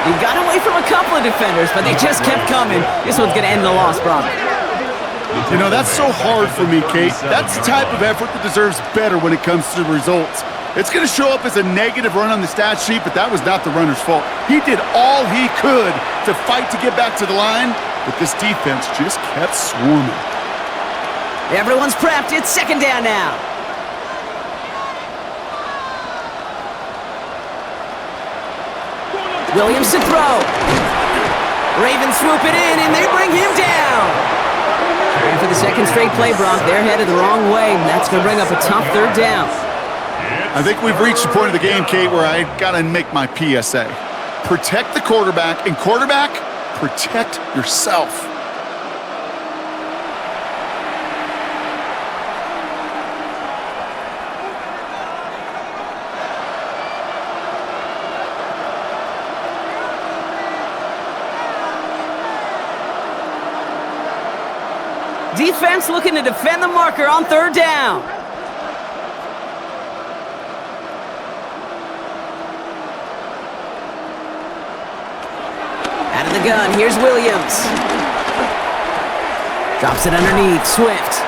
He got away from a couple of defenders, but they just kept coming. This one's going to end the loss, brother. You know, that's so hard for me, Kate. That's the type of effort that deserves better when it comes to the results. It's going to show up as a negative run on the stat sheet, but that was not the runner's fault. He did all he could to fight to get back to the line, but this defense just kept swarming. Everyone's prepped. It's 2nd down now. Williams to throw. Ravens swoop it in, and they bring him down. And for the second straight play, Brock, they're headed the wrong way. That's going to bring up a tough 3rd down. I think we've reached the point of the game, Kate, where I got to make my PSA. Protect the quarterback, and quarterback, protect yourself. Defense looking to defend the marker on 3rd down. Out of the gun, here's Williams. Drops it underneath, Swift.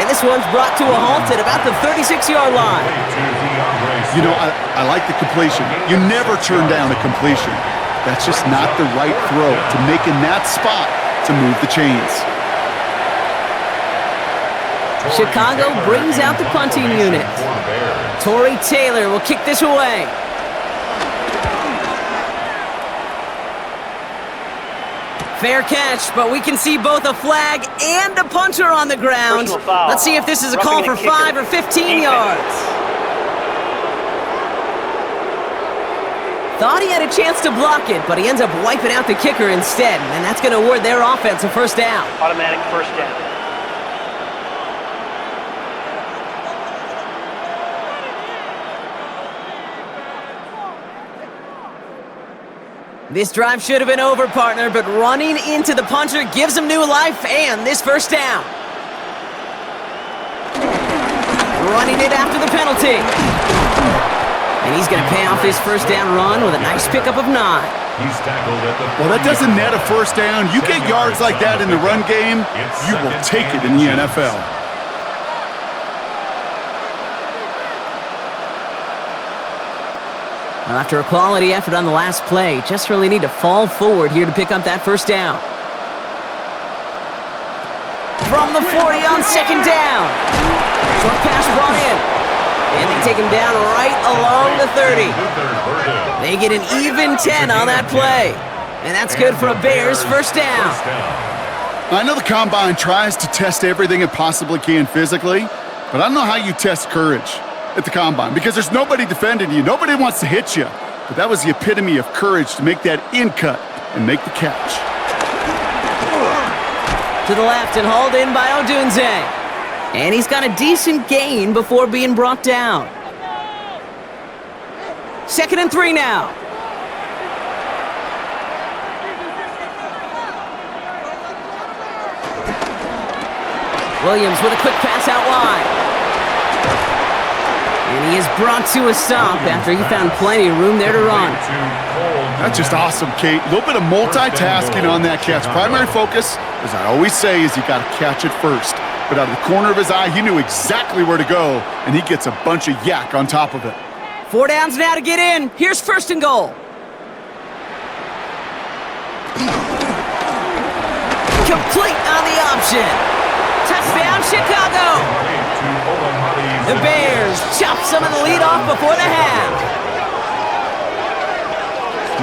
And this one's brought to a halt at about the 36-yard line. You know, I like the completion. You never turn down a completion. That's just not the right throw to make in that spot to move the chains. Chicago brings out the punting unit. Torrey Taylor will kick this away. Fair catch, but we can see both a flag and a punter on the ground. Let's see if this is a call for 5 or 15 yards. Thought he had a chance to block it, but he ends up wiping out the kicker instead, and that's going to award their offense a 1st down. Automatic 1st down. This drive should have been over, partner, but running into the punter gives him new life and this 1st down. Running it after the penalty. And he's going to pay off his 1st down run with a nice pickup of 9. He's tackled at the Well, that doesn't net a 1st down. You get yards like that in the run game, you will take it in the NFL. Well, after a quality effort on the last play, just really need to fall forward here to pick up that 1st down. From the 40 on 2nd down. Short pass brought in. And they take him down right along the 30. They get an even 10 on that play. And that's good for a Bears 1st down. I know the Combine tries to test everything it possibly can physically, but I don't know how you test courage at the Combine, because there's nobody defending you. Nobody wants to hit you. But that was the epitome of courage to make that in cut and make the catch. To the left and hauled in by Odunze. And he's got a decent gain before being brought down. 2nd and 3 now. Williams with a quick pass out wide. And he is brought to a stop after he found plenty of room there to run. That's just awesome, Kate. A little bit of multitasking on that catch. Primary focus, as I always say, is you got to catch it first. But out of the corner of his eye, he knew exactly where to go, and he gets a bunch of yak on top of it. 4 downs now to get in. Here's 1st and goal. Complete on the option. Touchdown, Chicago. The Bears chop some of the lead off before the half.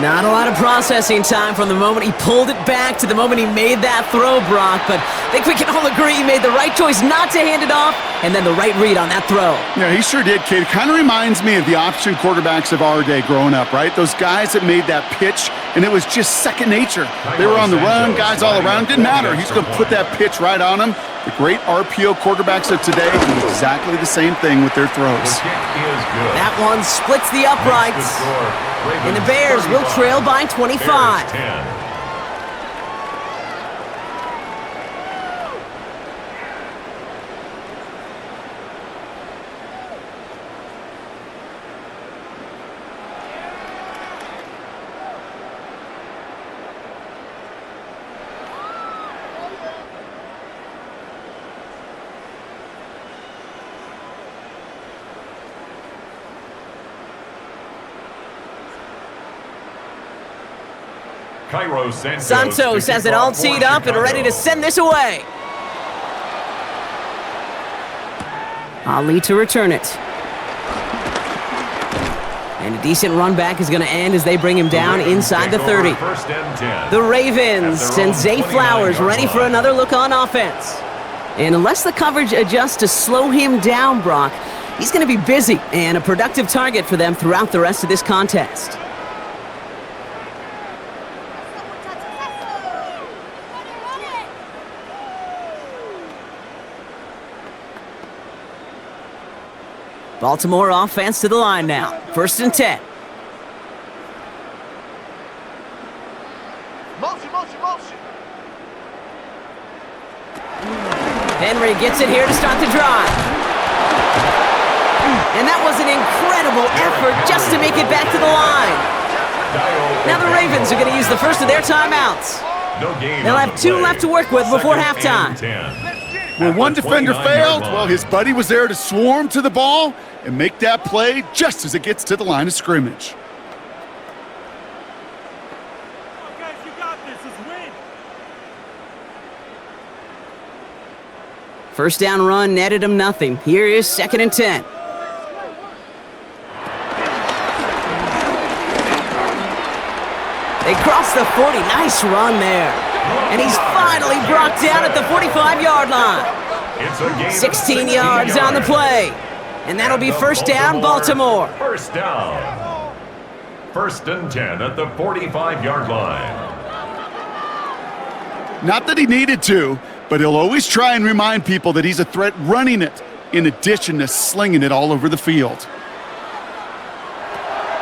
Not a lot of processing time from the moment he pulled it back to the moment he made that throw, Brock, but I think we can all agree he made the right choice not to hand it off and then the right read on that throw. Yeah, he sure did, Kate. It kind of reminds me of the option quarterbacks of our day growing up, right? Those guys that made that pitch, and it was just second nature. They were on the run, guys all around. Didn't matter. He's going to put that pitch right on them. The great RPO quarterbacks of today do exactly the same thing with their throws. That one splits the uprights. And the Bears will trail by 25. Santos has it all teed up and ready to send this away. Ali to return it. And a decent run back is going to end as they bring him down inside the 30. The Ravens send Zay Flowers ready for another look on offense. And unless the coverage adjusts to slow him down, Brock, he's going to be busy and a productive target for them throughout the rest of this contest. Baltimore offense to the line now. 1st and 10. Motion. Henry gets it here to start the drive. And that was an incredible effort just to make it back to the line. Now the Ravens are going to use the first of their timeouts. They'll have 2 left to work with before halftime. Well, one defender failed. Well, his buddy was there to swarm to the ball and make that play just as it gets to the line of scrimmage. Guys, you got this. Let's win. 1st down run netted him nothing. Here is 2nd and 10. They cross the 40. Nice run there. And he's finally brought down at the 45-yard line. 16 yards on the play. And that'll be 1st down, Baltimore. 1st down. 1st and 10 at the 45-yard line. Not that he needed to, but he'll always try and remind people that he's a threat running it, in addition to slinging it all over the field.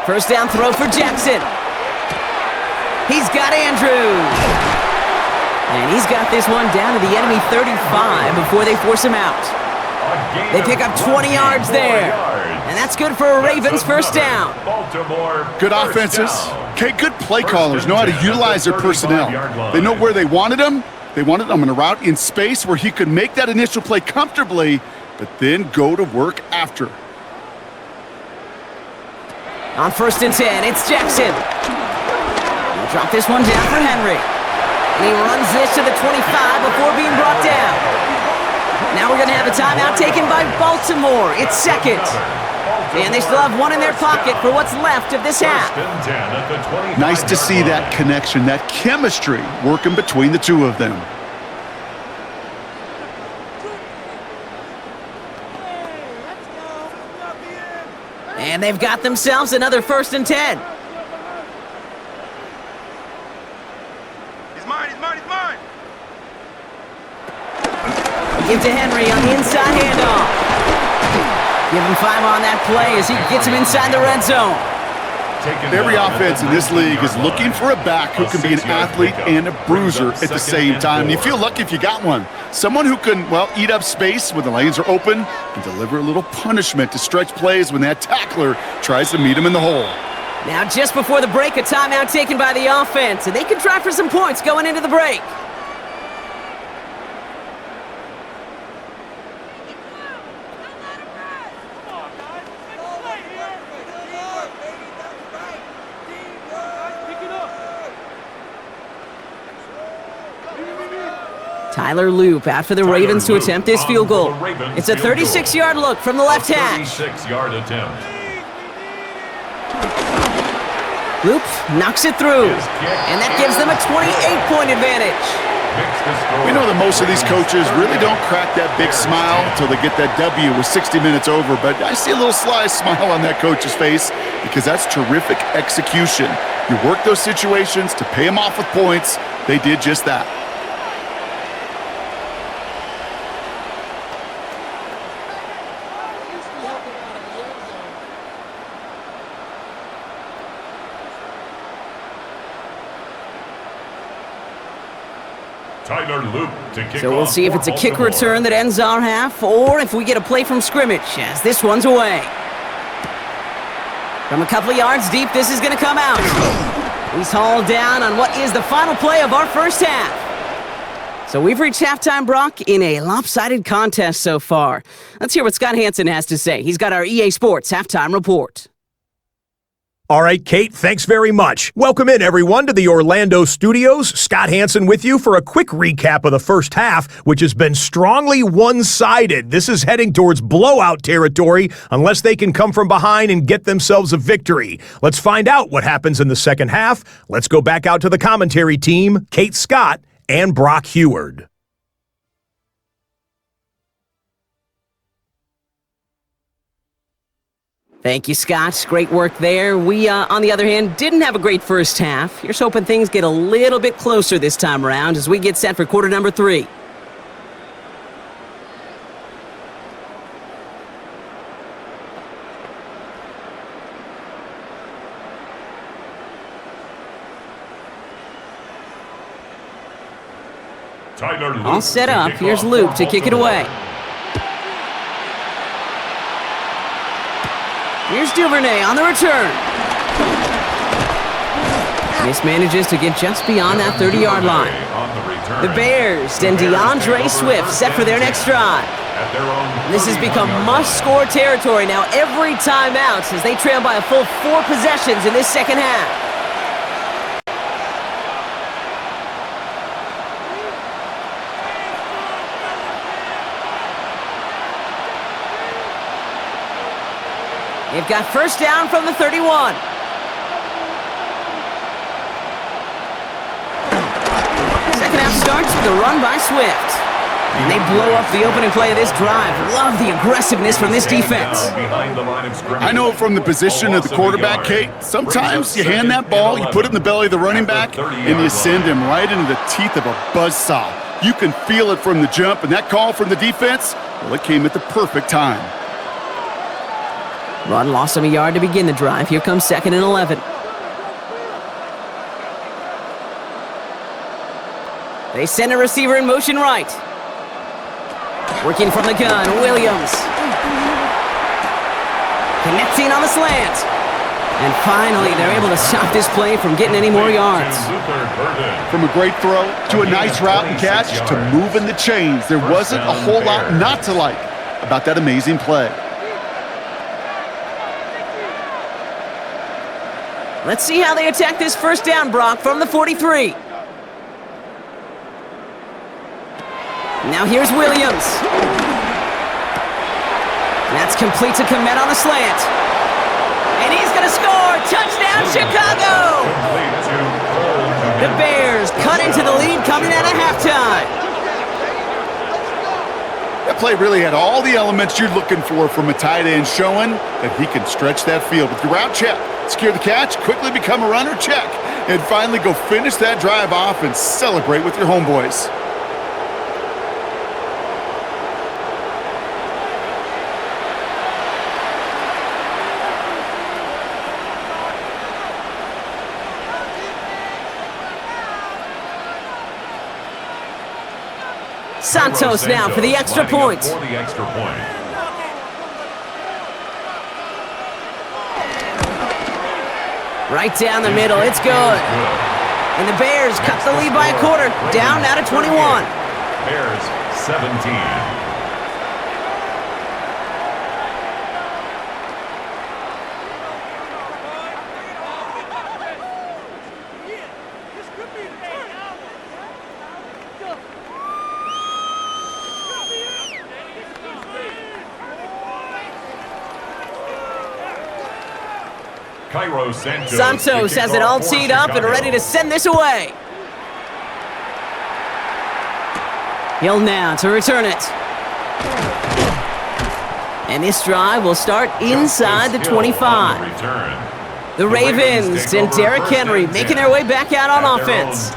1st down throw for Jackson. He's got Andrews. And he's got this one down to the enemy 35 before they force him out. They pick up 20 yards there. And that's good for a Ravens 1st down. Good offenses. Okay, good play callers know how to utilize their personnel. They know where they wanted him. They wanted him in a route in space where he could make that initial play comfortably, but then go to work after. On 1st and 10, it's Jackson. He'll drop this one down for Henry. And he runs this to the 25 before being brought down. Now we're going to have a timeout taken by Baltimore. It's 2nd. And they still have one in their pocket for what's left of this half. Nice to see that connection, that chemistry working between the two of them. And they've got themselves another 1st and 10. Give to Henry on the inside handoff. Give him 5 on that play as he gets him inside the red zone. Every offense in this league is looking for a back who can be an athlete and a bruiser at the same time. And you feel lucky if you got one. Someone who can, well, eat up space when the lanes are open and deliver a little punishment to stretch plays when that tackler tries to meet him in the hole. Now, just before the break, a timeout taken by the offense, and they can try for some points going into the break. Tyler Loop out for the Ravens to attempt this field goal. It's a 36-yard look from the left hash. 36-yard attempt. Loop knocks it through, and that gives them a 28-point advantage. We know that most of these coaches really don't crack that big smile until they get that W with 60 minutes over, but I see a little sly smile on that coach's face because that's terrific execution. You work those situations to pay them off with points. They did just that. Tyler Loop to kick So we'll off see if for it's a kick Baltimore. return that ends our half, or if we get a play from scrimmage, as this one's away. From a couple of yards deep, this is going to come out. He's hauled down on what is the final play of our first half. So we've reached halftime, Brock, in a lopsided contest so far. Let's hear what Scott Hansen has to say. He's got our EA Sports halftime report. All right, Kate, thanks very much. Welcome in, everyone, to the Orlando studios. Scott Hansen with you for a quick recap of the first half, which has been strongly one-sided. This is heading towards blowout territory unless they can come from behind and get themselves a victory. Let's find out what happens in the second half. Let's go back out to the commentary team, Kate Scott and Brock Heward. Thank you, Scott. Great work there. We, on the other hand, didn't have a great first half. Here's hoping things get a little bit closer this time around as we get set for quarter number 3. Tyler Loop All set to up. kick Here's off Loop for to kick it Baltimore. away. Here's Duvernay on the return. Mismanages to get just beyond that 30-yard line. The Bears and DeAndre Swift set for their next drive. This has become must-score territory now every time out as they trail by a full 4 possessions in this second half. They've got first down from the 31. Second half starts with a run by Swift. And they blow up the opening play of this drive. Love the aggressiveness from this defense. I know from the position of the quarterback, Kate, sometimes you hand that ball, you put it in the belly of the running back, and you send him right into the teeth of a buzzsaw. You can feel it from the jump, and that call from the defense, well, it came at the perfect time. Rod lost him a yard to begin the drive. Here comes 2nd and 11. They send a receiver in motion right. Working from the gun, Williams. Connecting on the slant. And finally, they're able to stop this play from getting any more yards. From a great throw to a nice route and catch to moving the chains, there wasn't a whole lot not to like about that amazing play. Let's see how they attack this first down, Brock, from the 43. Now here's Williams. That's complete to Kmet on the slant. And he's going to score! Touchdown, Chicago! The Bears cut into the lead coming out of halftime. That play really had all the elements you're looking for from a tight end, showing that he can stretch that field with your route check, secure the catch, quickly become a runner check, and finally go finish that drive off and celebrate with your homeboys. Santos now for the extra lining up point. For the extra point. Right down the middle, it's good. And the Bears cut the lead by a quarter, down now to 21. Bears 17. Santos has it all teed up and ready to send this away. Hill now to return it. And this drive will start inside the 25. The Ravens and Derrick Henry making their way back out on offense.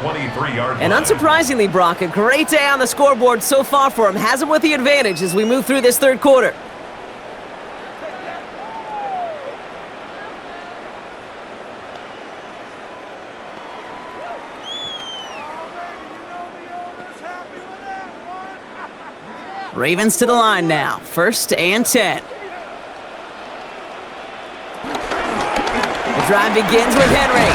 And unsurprisingly, Brock, a great day on the scoreboard so far for him. Has him with the advantage as we move through this third quarter. Ravens to the line now. 1st and 10. The drive begins with Henry.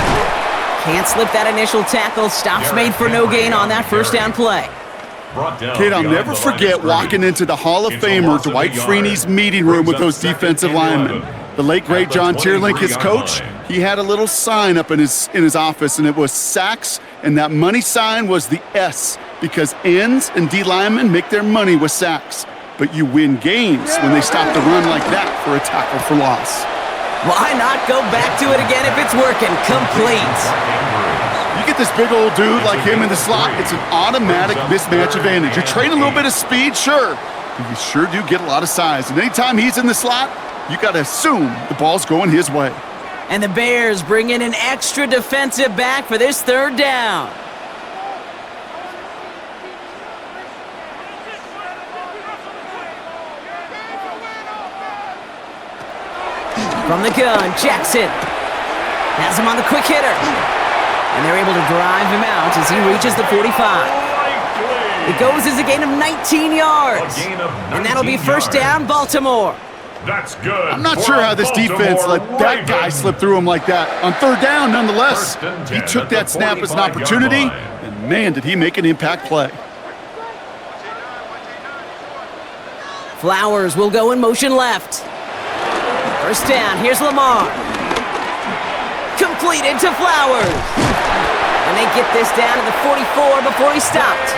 Can't slip that initial tackle. Stops made for no gain on that first down play. Kid, I'll never forget walking into the Hall of Famer Dwight Freeney's meeting room with those defensive linemen. The late, great John Tierlink, his coach, he had a little sign up in his office, and it was sacks, and that money sign was the S, because ends and D linemen make their money with sacks. But you win games when they stop the run like that for a tackle for loss. Why not go back to it again if it's working? Complete. You get this big old dude like him in the slot, it's an automatic mismatch advantage. You trade a little bit of speed, sure, but you sure do get a lot of size. And anytime he's in the slot, you got to assume the ball's going his way. And the Bears bring in an extra defensive back for this third down. From the gun, Jackson has him on the quick hitter. And they're able to drive him out as he reaches the 45. It goes as a gain of 19 yards. And that'll be 1st down, Baltimore. That's good. I'm not sure how this defense let that guy slip through him like that. On 3rd down, nonetheless, he took that snap as an opportunity, and man, did he make an impact play. Flowers will go in motion left. 1st down, here's Lamar. Completed to Flowers. And they get this down to the 44 before he stopped.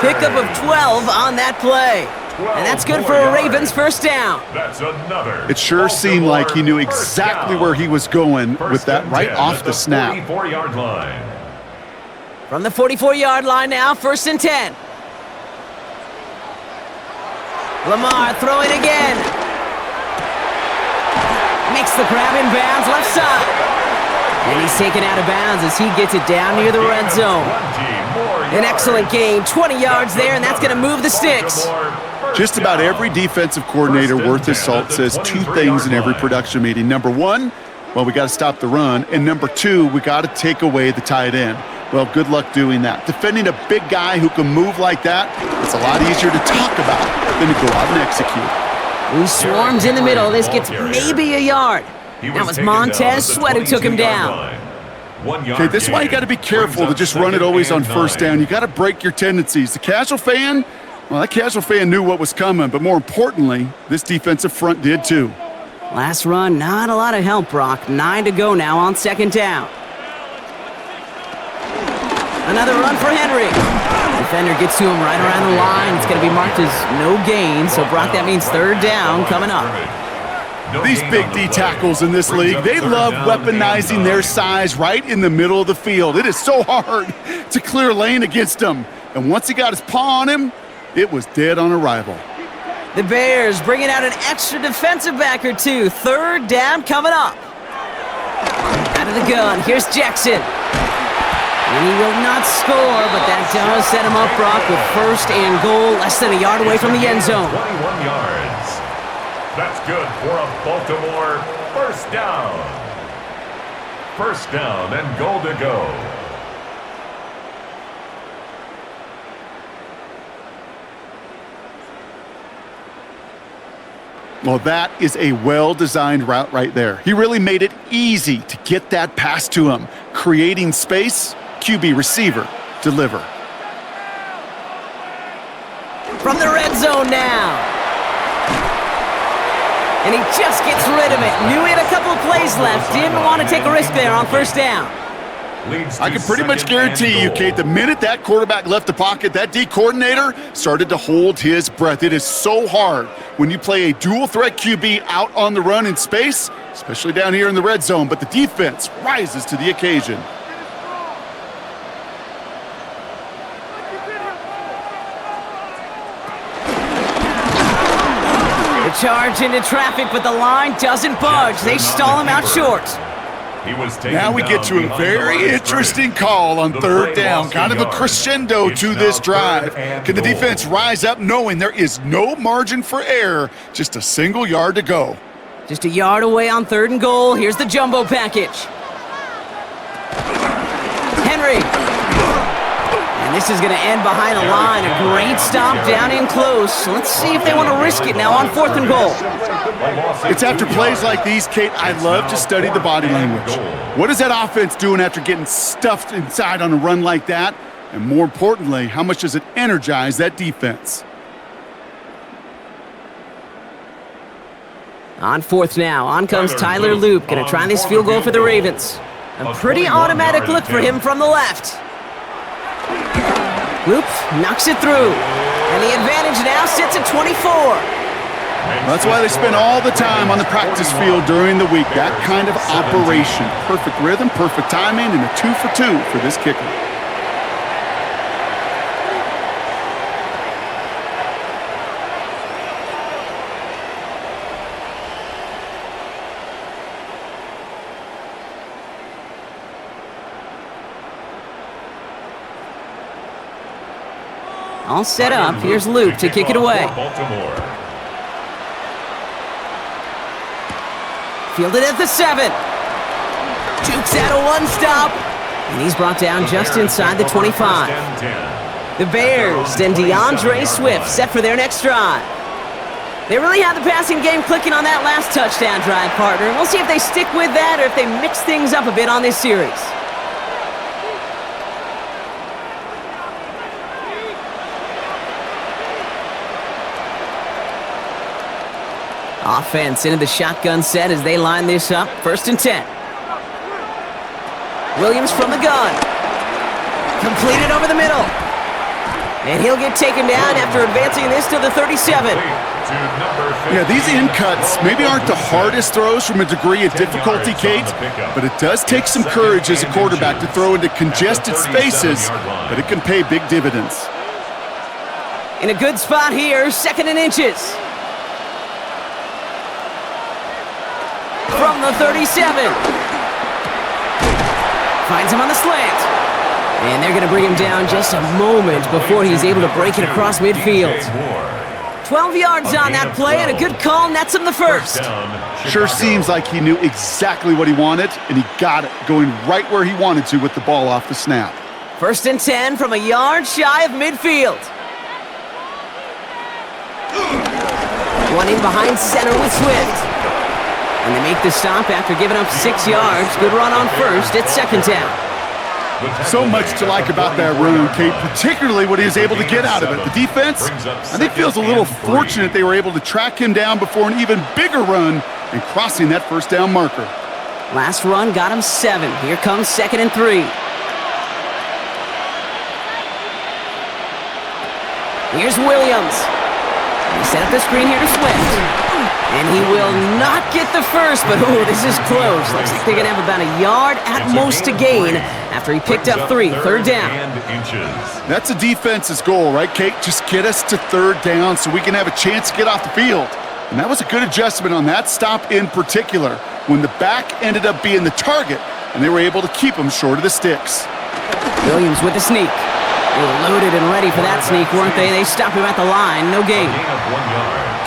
Pickup of 12 on that play. And that's good for a Ravens 1st down. That's another. It sure seemed like he knew exactly where he was going with that right off the snap. 44-yard line. From the 44-yard line now, 1st and 10. Lamar throwing again. Makes the grab in bounds left side. And he's taken out of bounds as he gets it down near the red zone. An excellent gain, 20 yards there, and that's going to move the sticks. Just about every defensive coordinator worth his salt says 2 things in every production meeting. Number 1, well, we got to stop the run. And number 2, we got to take away the tight end. Well, good luck doing that. Defending a big guy who can move like that, it's a lot easier to talk about than to go out and execute. He swarms in the middle. This gets maybe a yard. That was Montez Sweat who took him down. Okay, this is why you got to be careful to just run it always on 1st down. You got to break your tendencies. The casual fan, well, that casual fan knew what was coming, but more importantly, this defensive front did too. Last run, not a lot of help, Brock. 9 to go now on 2nd down. Another run for Henry. Defender gets to him right around the line. It's going to be marked as no gain, so Brock, that means 3rd down coming up. These big D tackles in this league, they love weaponizing their size right in the middle of the field. It is so hard to clear lane against them. And once he got his paw on him, it was dead on arrival. The Bears bringing out an extra defensive back or 2. 3rd down coming up. Out of the gun, here's Jackson. And he will not score, but that does set him up, Brock, with 1st and goal, less than a yard away from the end zone. 21 yards. That's good for a Baltimore 1st down. 1st down and goal to go. Well, that is a well-designed route right there. He really made it easy to get that pass to him, creating space, QB receiver, deliver. From the red zone now. And he just gets rid of it. Knew he had a couple of plays left. Didn't want to take a risk there on first down. I can pretty much guarantee you, Kate, the minute that quarterback left the pocket, that D coordinator started to hold his breath. It is so hard when you play a dual-threat QB out on the run in space, especially down here in the red zone, but the defense rises to the occasion. The charge into traffic, but the line doesn't budge. They stall him out short. Now we get to a very interesting call on third down. Kind of a crescendo to this drive. Can the defense rise up knowing there is no margin for error, just a single yard to go? Just a yard away on 3rd and goal. Here's the jumbo package. Henry. And this is going to end behind the line. A great stop down in close. Let's see if they want to risk it now on 4th and goal. It's after plays like these, Kate, I love to study the body language. What is that offense doing after getting stuffed inside on a run like that? And more importantly, how much does it energize that defense? On 4th now, on comes Tyler Loop. Going to try this field goal for the Ravens. A pretty automatic look for him from the left. Loop knocks it through. And the advantage now sits at 24. That's why they spend all the time on the practice field during the week. That kind of operation. Perfect rhythm, perfect timing, and a 2 for 2 for this kicker. All set up. Here's Loop to kick it away. Baltimore. Fielded at the 7. Jukes out a one-stop. And he's brought down just inside the 25. The Bears and DeAndre Swift set for their next drive. They really had the passing game clicking on that last touchdown drive, partner. We'll see if they stick with that or if they mix things up a bit on this series. Offense into the shotgun set as they line this up. 1st and 10. Williams from the gun. Completed over the middle. And he'll get taken down after advancing this to the 37. Yeah, these in cuts maybe aren't the hardest throws from a degree of difficulty, Kate, but it does take some courage as a quarterback to throw into congested spaces, but it can pay big dividends. In a good spot here, 2nd and inches. From the 37. Finds him on the slant. And they're going to bring him down just a moment before he's able to break it across midfield. 12 yards on that play, and a good call nets him the first. Sure seems like he knew exactly what he wanted, and he got it, going right where he wanted to with the ball off the snap. 1st and 10 from a yard shy of midfield. One in behind center with Swift. And they make the stop after giving up 6 yards. Good run on 1st. It's 2nd down. So much to like about that run, Kate, particularly what he was able to get out of it. The defense, I think, feels a little fortunate they were able to track him down before an even bigger run and crossing that 1st down marker. Last run got him 7. Here comes 2nd and 3. Here's Williams. He set up the screen here to Swift. And he will not get the first, but ooh, this is close. Looks like they're going to have about a yard at most to gain after he picked up 3. 3rd down. That's a defense's goal, right, Kate? Just get us to 3rd down so we can have a chance to get off the field. And that was a good adjustment on that stop in particular, when the back ended up being the target, and they were able to keep him short of the sticks. Williams with the sneak. They were loaded and ready for that sneak, weren't they? They stopped him at the line. No gain.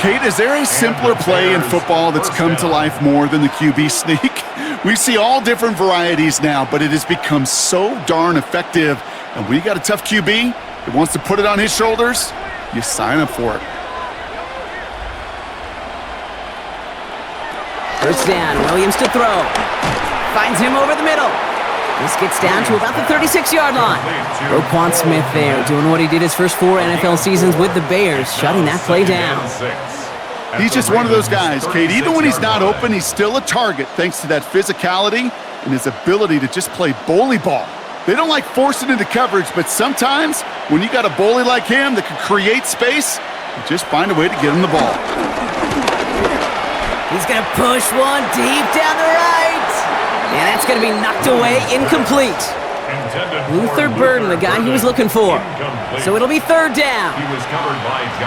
Kate, is there a simpler play in football that's come to life more than the QB sneak? We see all different varieties now, but it has become so darn effective. And when you got a tough QB that wants to put it on his shoulders, you sign up for it. First down, Williams to throw. Finds him over the middle. This gets down to about the 36-yard line. Roquan Smith there, doing what he did his first 4 NFL seasons with the Bears, shutting that play down. He's just one of those guys, Kate. Even when he's not open, he's still a target thanks to that physicality and his ability to just play bully ball. They don't like forcing into coverage, but sometimes when you got a bully like him that can create space, you just find a way to get him the ball. He's going to push one deep down the right. And that's going to be knocked away, incomplete. Luther Burden, the guy he was looking for. So it'll be third down.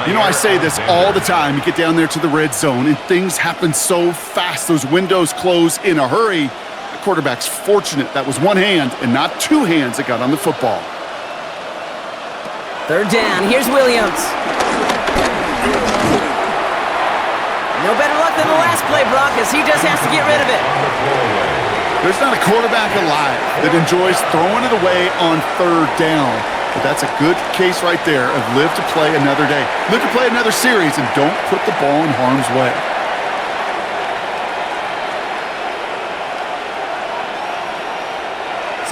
You know, I say this all the time. You get down there to the red zone, and things happen so fast. Those windows close in a hurry. The quarterback's fortunate that was one hand and not two hands that got on the football. Third down. Here's Williams. No better luck than the last play, Brock, as he just has to get rid of it. There's not a quarterback alive that enjoys throwing it away on third down. But that's a good case right there of live to play another day. Live to play another series and don't put the ball in harm's way.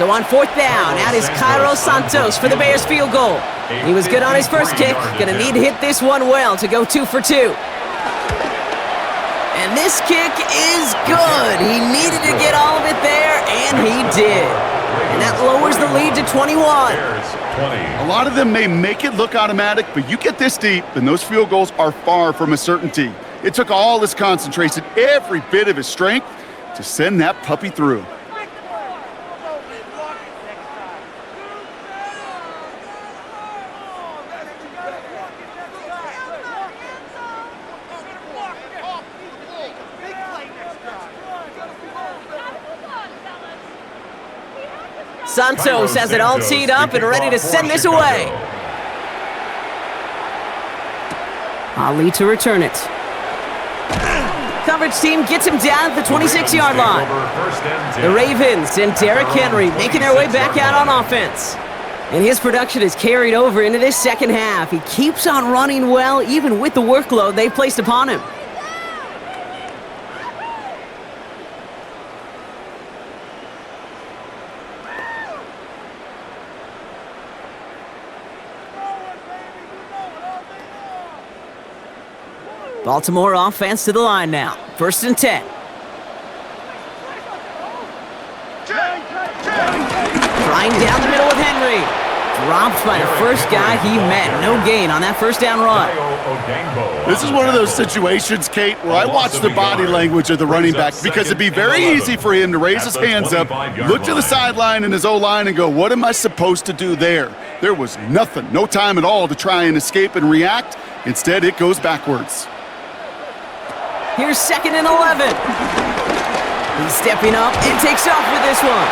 So on fourth down, out is Cairo Santos for the Bears field goal. He was good on his first kick. Gonna need to hit this one well to go 2 for 2. And this kick is good. He needed to get all of it there, and he did. And that lowers the lead to 21. A lot of them may make it look automatic, but you get this deep, and those field goals are far from a certainty. It took all his concentration, every bit of his strength, to send that puppy through. Santos has it all teed up and ready to send this away. Ali to return it. Coverage team gets him down at the 26-yard line. The Ravens and Derrick Henry making their way back out on offense. And his production is carried over into this second half. He keeps on running well, even with the workload they placed upon him. Baltimore offense to the line now. First and 10. Flying down the middle with Henry. Dropped by the first guy he met. No gain on that first down run. This is one of those situations, Kate, where I watch the body language of the running back because it'd be very easy for him to raise his hands up, look to the sideline and his O-line and go, what am I supposed to do there? There was nothing, no time at all to try and escape and react. Instead, it goes backwards. Here's 2nd and 11. He's stepping up and takes off with this one.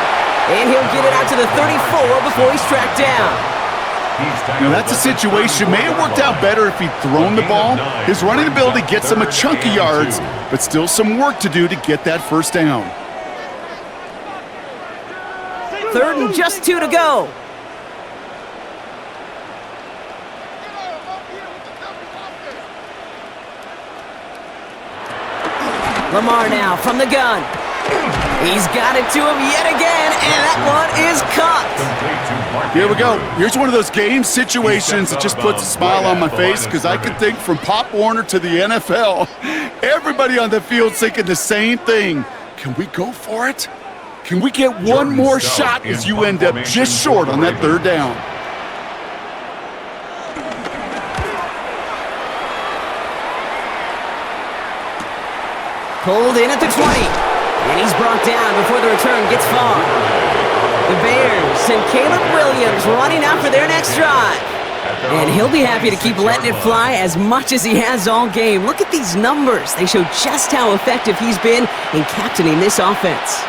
And he'll get it out to the 34 before he's tracked down. Now that's a situation. May have worked out better if he'd thrown the ball. His running ability gets him a chunk of yards, but still some work to do to get that first down. 3rd and just 2 to go. Lamar now from the gun. He's got it to him yet again, and that one is caught. Here we go. Here's one of those game situations that just puts a smile on my face because I can think from Pop Warner to the NFL, everybody on the field thinking the same thing. Can we go for it? Can we get one more shot as you end up just short on that 3rd down? Pulled in at the 20. And he's brought down before the return gets far. The Bears and Caleb Williams running out for their next drive. And he'll be happy to keep letting it fly as much as he has all game. Look at these numbers. They show just how effective he's been in captaining this offense.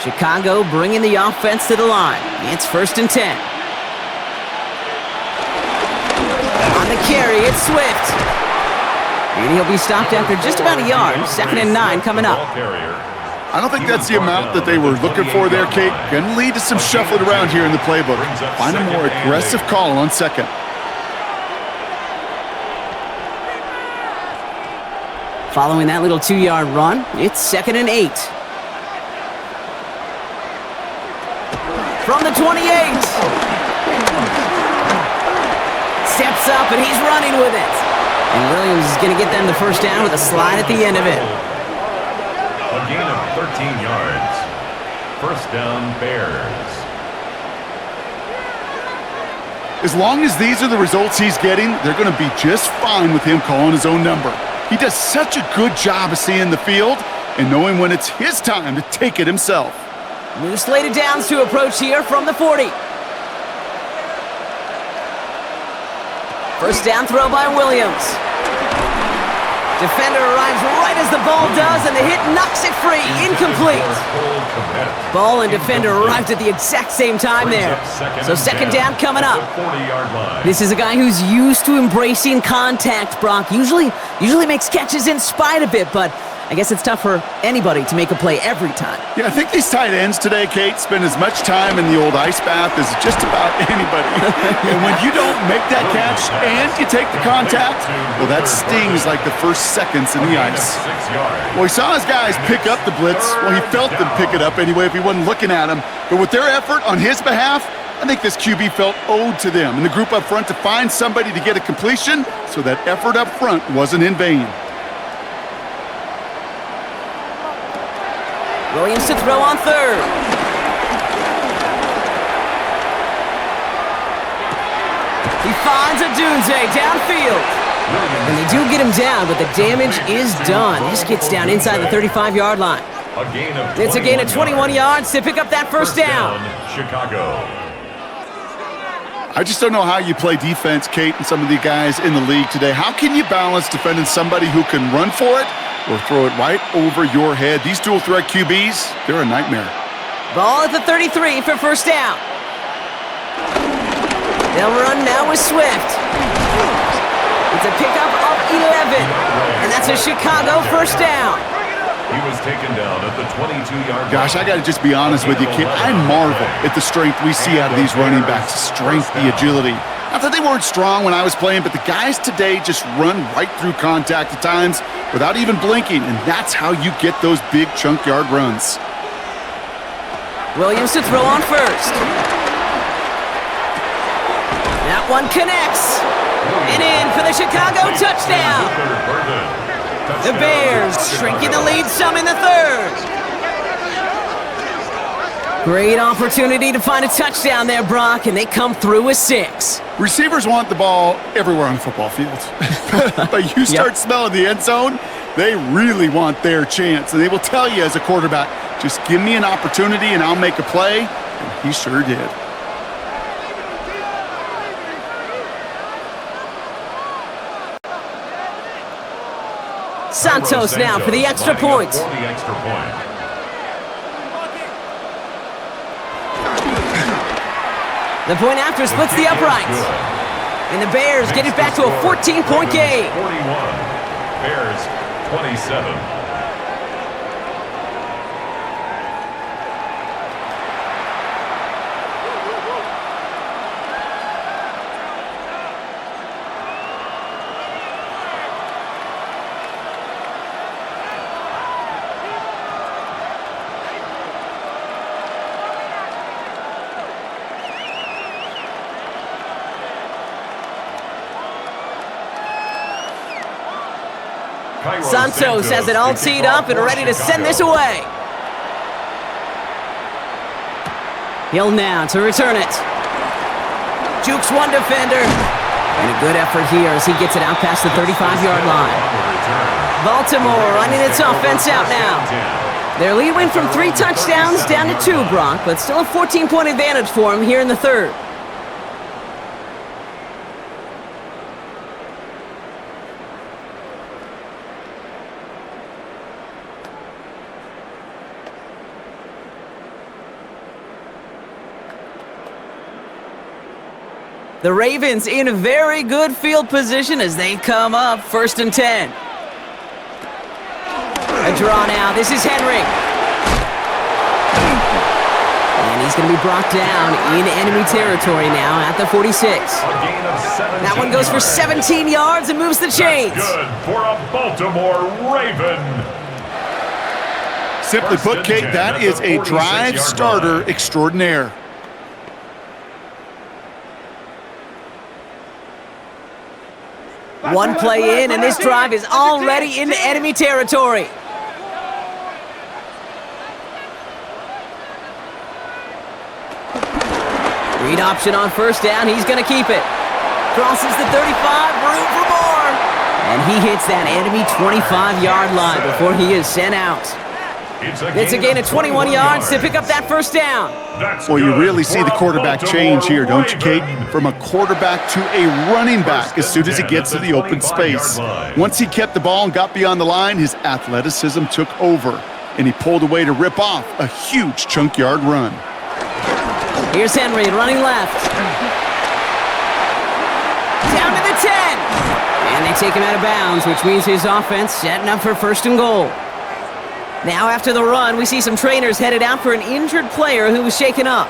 Chicago bringing the offense to the line. It's 1st and 10. On the carry, it's Swift. And he'll be stopped after just about a yard. 2nd and 9 coming up. I don't think that's the amount that they were looking for there, Kate. Going to lead to some shuffling around here in the playbook. Find a more aggressive call on second. Following that little 2-yard run, it's 2nd and 8. From the 28. Steps up, and he's running with it. And Williams is going to get them the first down with a slide at the end of it. A gain of 13 yards. First down, Bears. As long as these are the results he's getting, they're going to be just fine with him calling his own number. He does such a good job of seeing the field and knowing when it's his time to take it himself. New slated downs to approach here from the 40. First down throw by Williams. Defender arrives right as the ball does, and the hit knocks it free. Incomplete. Ball and defender arrived at the exact same time there. So second down coming up. This is a guy who's used to embracing contact, Brock. Usually makes catches in spite of it, but I guess it's tough for anybody to make a play every time. Yeah, I think these tight ends today, Kate, spend as much time in the old ice bath as just about anybody. And when you don't make that catch and you take the contact, well, that stings like the first seconds in the ice. Well, he saw his guys pick up the blitz. Well, he felt them pick it up anyway if he wasn't looking at him. But with their effort on his behalf, I think this QB felt owed to them and the group up front to find somebody to get a completion, so that effort up front wasn't in vain. Williams to throw on third. He finds a Dunze downfield. And they do get him down, but the damage is done. This gets down inside the 35-yard line. It's a gain of 21 yards to pick up that first down. Chicago. I just don't know how you play defense, Kate, and some of the guys in the league today. How can you balance defending somebody who can run for it or throw it right over your head? These dual threat QBs, they're a nightmare. Ball at the 33 for first down. They'll run now with Swift. It's a pickup of 11, and that's a Chicago first down. He was taken down at the 22-yard line. Gosh, I got to just be honest with you, kid. I marvel at the strength we see out of these running backs. The strength, the agility. Not that they weren't strong when I was playing, but the guys today just run right through contact at times without even blinking, and that's how you get those big chunk yard runs. Williams to throw on first. That one connects. And in for the Chicago touchdown. The Bears shrinking the lead some in the third. Great opportunity to find a touchdown there, Brock, and they come through with 6. Receivers want the ball everywhere on the football field. But you start smelling the end zone, they really want their chance. And they will tell you as a quarterback, just give me an opportunity and I'll make a play. And he sure did. Santos now for the extra point. The point after splits the uprights. And the Bears get it back to a 14-point game. 41. Bears 27. Santos has it all teed up and ready to send this away. Hill now to return it. Jukes one defender. And a good effort here as he gets it out past the 35-yard line. Baltimore running its offense out now. Their lead went from 3 touchdowns down to 2, Brock, but still a 14-point advantage for him here in the third. The Ravens in a very good field position as they come up 1st and 10. A draw now. This is Henry. he's going to be brought down in enemy territory now at the 46. A gain of 17 That one goes for 17 yards and moves the chains. Good for a Baltimore Raven. Simply put, Kate, that is a drive starter extraordinaire. One play in, and this drive is already into enemy territory. Read option on first down. He's going to keep it. Crosses the 35, room for more. And he hits that enemy 25-yard line before he is sent out. It's a gain of 21 yards to pick up that first down. Well, you really see the quarterback change here, don't you, Kate? From a quarterback to a running back as soon as he gets to the open space. Once he kept the ball and got beyond the line, his athleticism took over, and he pulled away to rip off a huge chunk yard run. Here's Henry running left. Down to the 10. And they take him out of bounds, which means his offense setting up for first and goal. Now after the run, we see some trainers headed out for an injured player who was shaken up.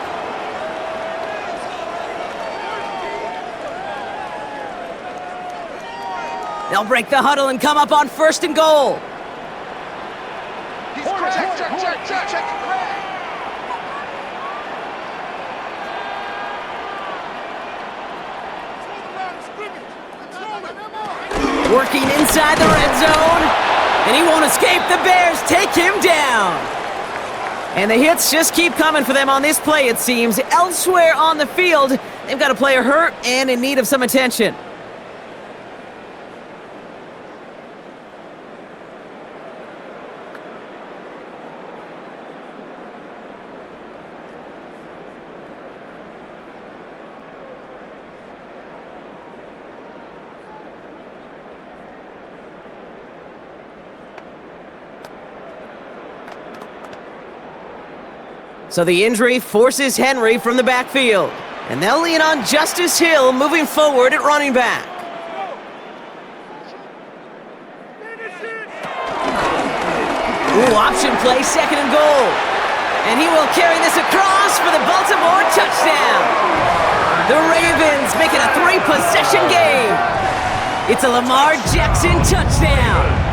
They'll break the huddle and come up on first and goal. Check. Working inside the red zone. And he won't escape. The Bears take him down. And the hits just keep coming for them on this play, it seems. Elsewhere on the field, they've got a player hurt and in need of some attention. So the injury forces Henry from the backfield. And they'll lean on Justice Hill moving forward at running back. Ooh, option play, second and goal. And he will carry this across for the Baltimore touchdown. The Ravens make it a 3-possession game. It's a Lamar Jackson touchdown.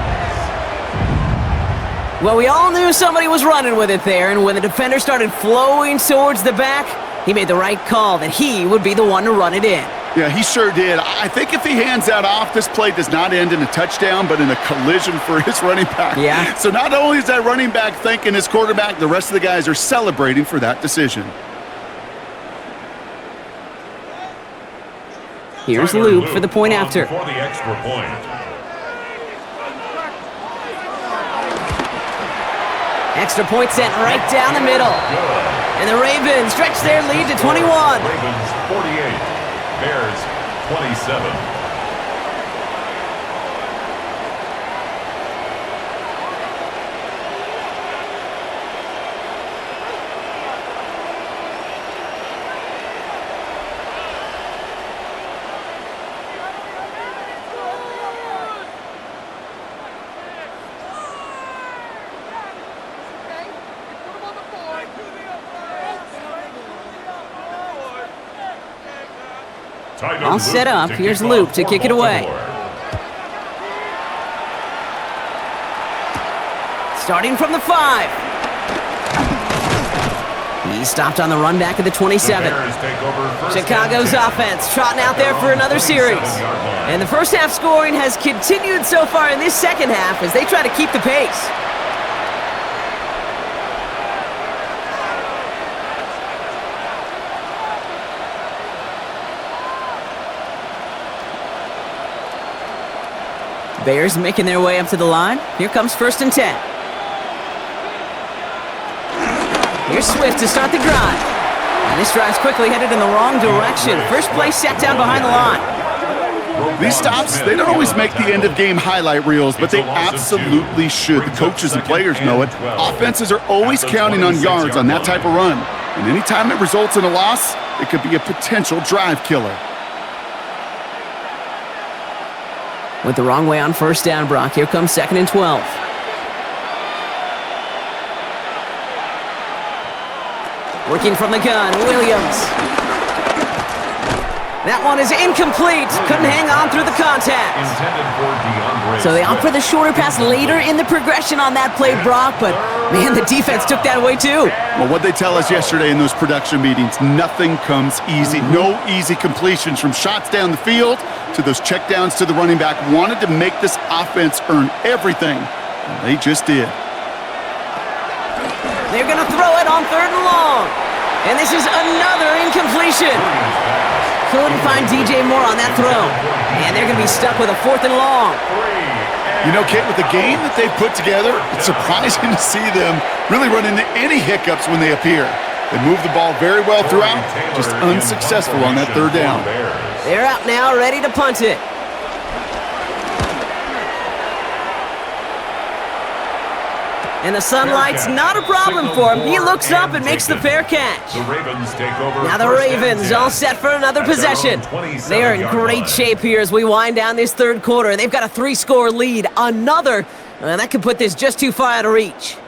Well, we all knew somebody was running with it there, and when the defender started flowing towards the back, he made the right call that he would be the one to run it in. Yeah, he sure did. I think if he hands that off, this play does not end in a touchdown, but in a collision for his running back. Yeah. So not only is that running back thanking his quarterback, the rest of the guys are celebrating for that decision. Here's Luke for the point after. For the extra point. Extra point sent right down the middle. And the Ravens stretch their lead to 21. Ravens 48, Bears 27. All set up. Here's Luke to kick it away. Starting from the 5. He stopped on the run back at the 27. Chicago's offense trotting out there for another series. And the first half scoring has continued so far in this second half as they try to keep the pace. Bears making their way up to the line. Here comes first and 10. Here's Swift to start the drive. And this drive's quickly headed in the wrong direction. First play set down behind the line. These stops, they don't always make the end-of-game highlight reels, but they absolutely should. The coaches and players know it. Offenses are always counting on yards on that type of run. And anytime it results in a loss, it could be a potential drive killer. Went the wrong way on first down, Brock. Here comes second and 12. Working from the gun, Williams. That one is incomplete. Couldn't hang on through the contact. So they opt for the shorter pass later in the progression on that play, Brock, but man, the defense took that away too. Well, what they tell us yesterday in those production meetings, nothing comes easy. No easy completions from shots down the field to those checkdowns to the running back. Wanted to make this offense earn everything, and they just did. They're going to throw it on 3rd and long. And this is another incompletion. Couldn't find DJ Moore on that throw. And they're going to be stuck with a 4th and long. You know, Kate, with the game that they've put together, it's surprising to see them really run into any hiccups when they appear. They move the ball very well throughout, just unsuccessful on that 3rd down. They're out now, ready to punt it. And the sunlight's not a problem for him. He looks up and makes the fair catch. Now the Ravens all set for another possession. They are in great shape here as we wind down this 3rd quarter. They've got a 3-score lead. Another, that could put this just too far out of reach.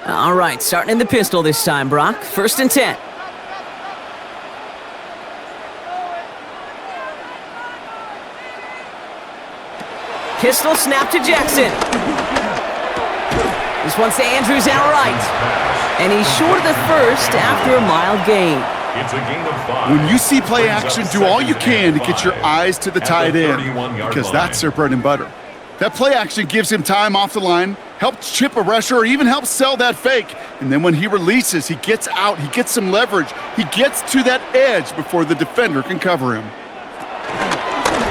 All right, starting in the pistol this time, Brock. 1st and 10. Pistol snap to Jackson. This one's to Andrews outright. And he's short of the 1st after a mild gain. It's a gain of 5. When you see play action, do all you can to get your eyes to the tight end, because that's their bread and butter. That play action gives him time off the line, helps chip a rusher, or even helps sell that fake. And then when he releases, he gets out, he gets some leverage. He gets to that edge before the defender can cover him.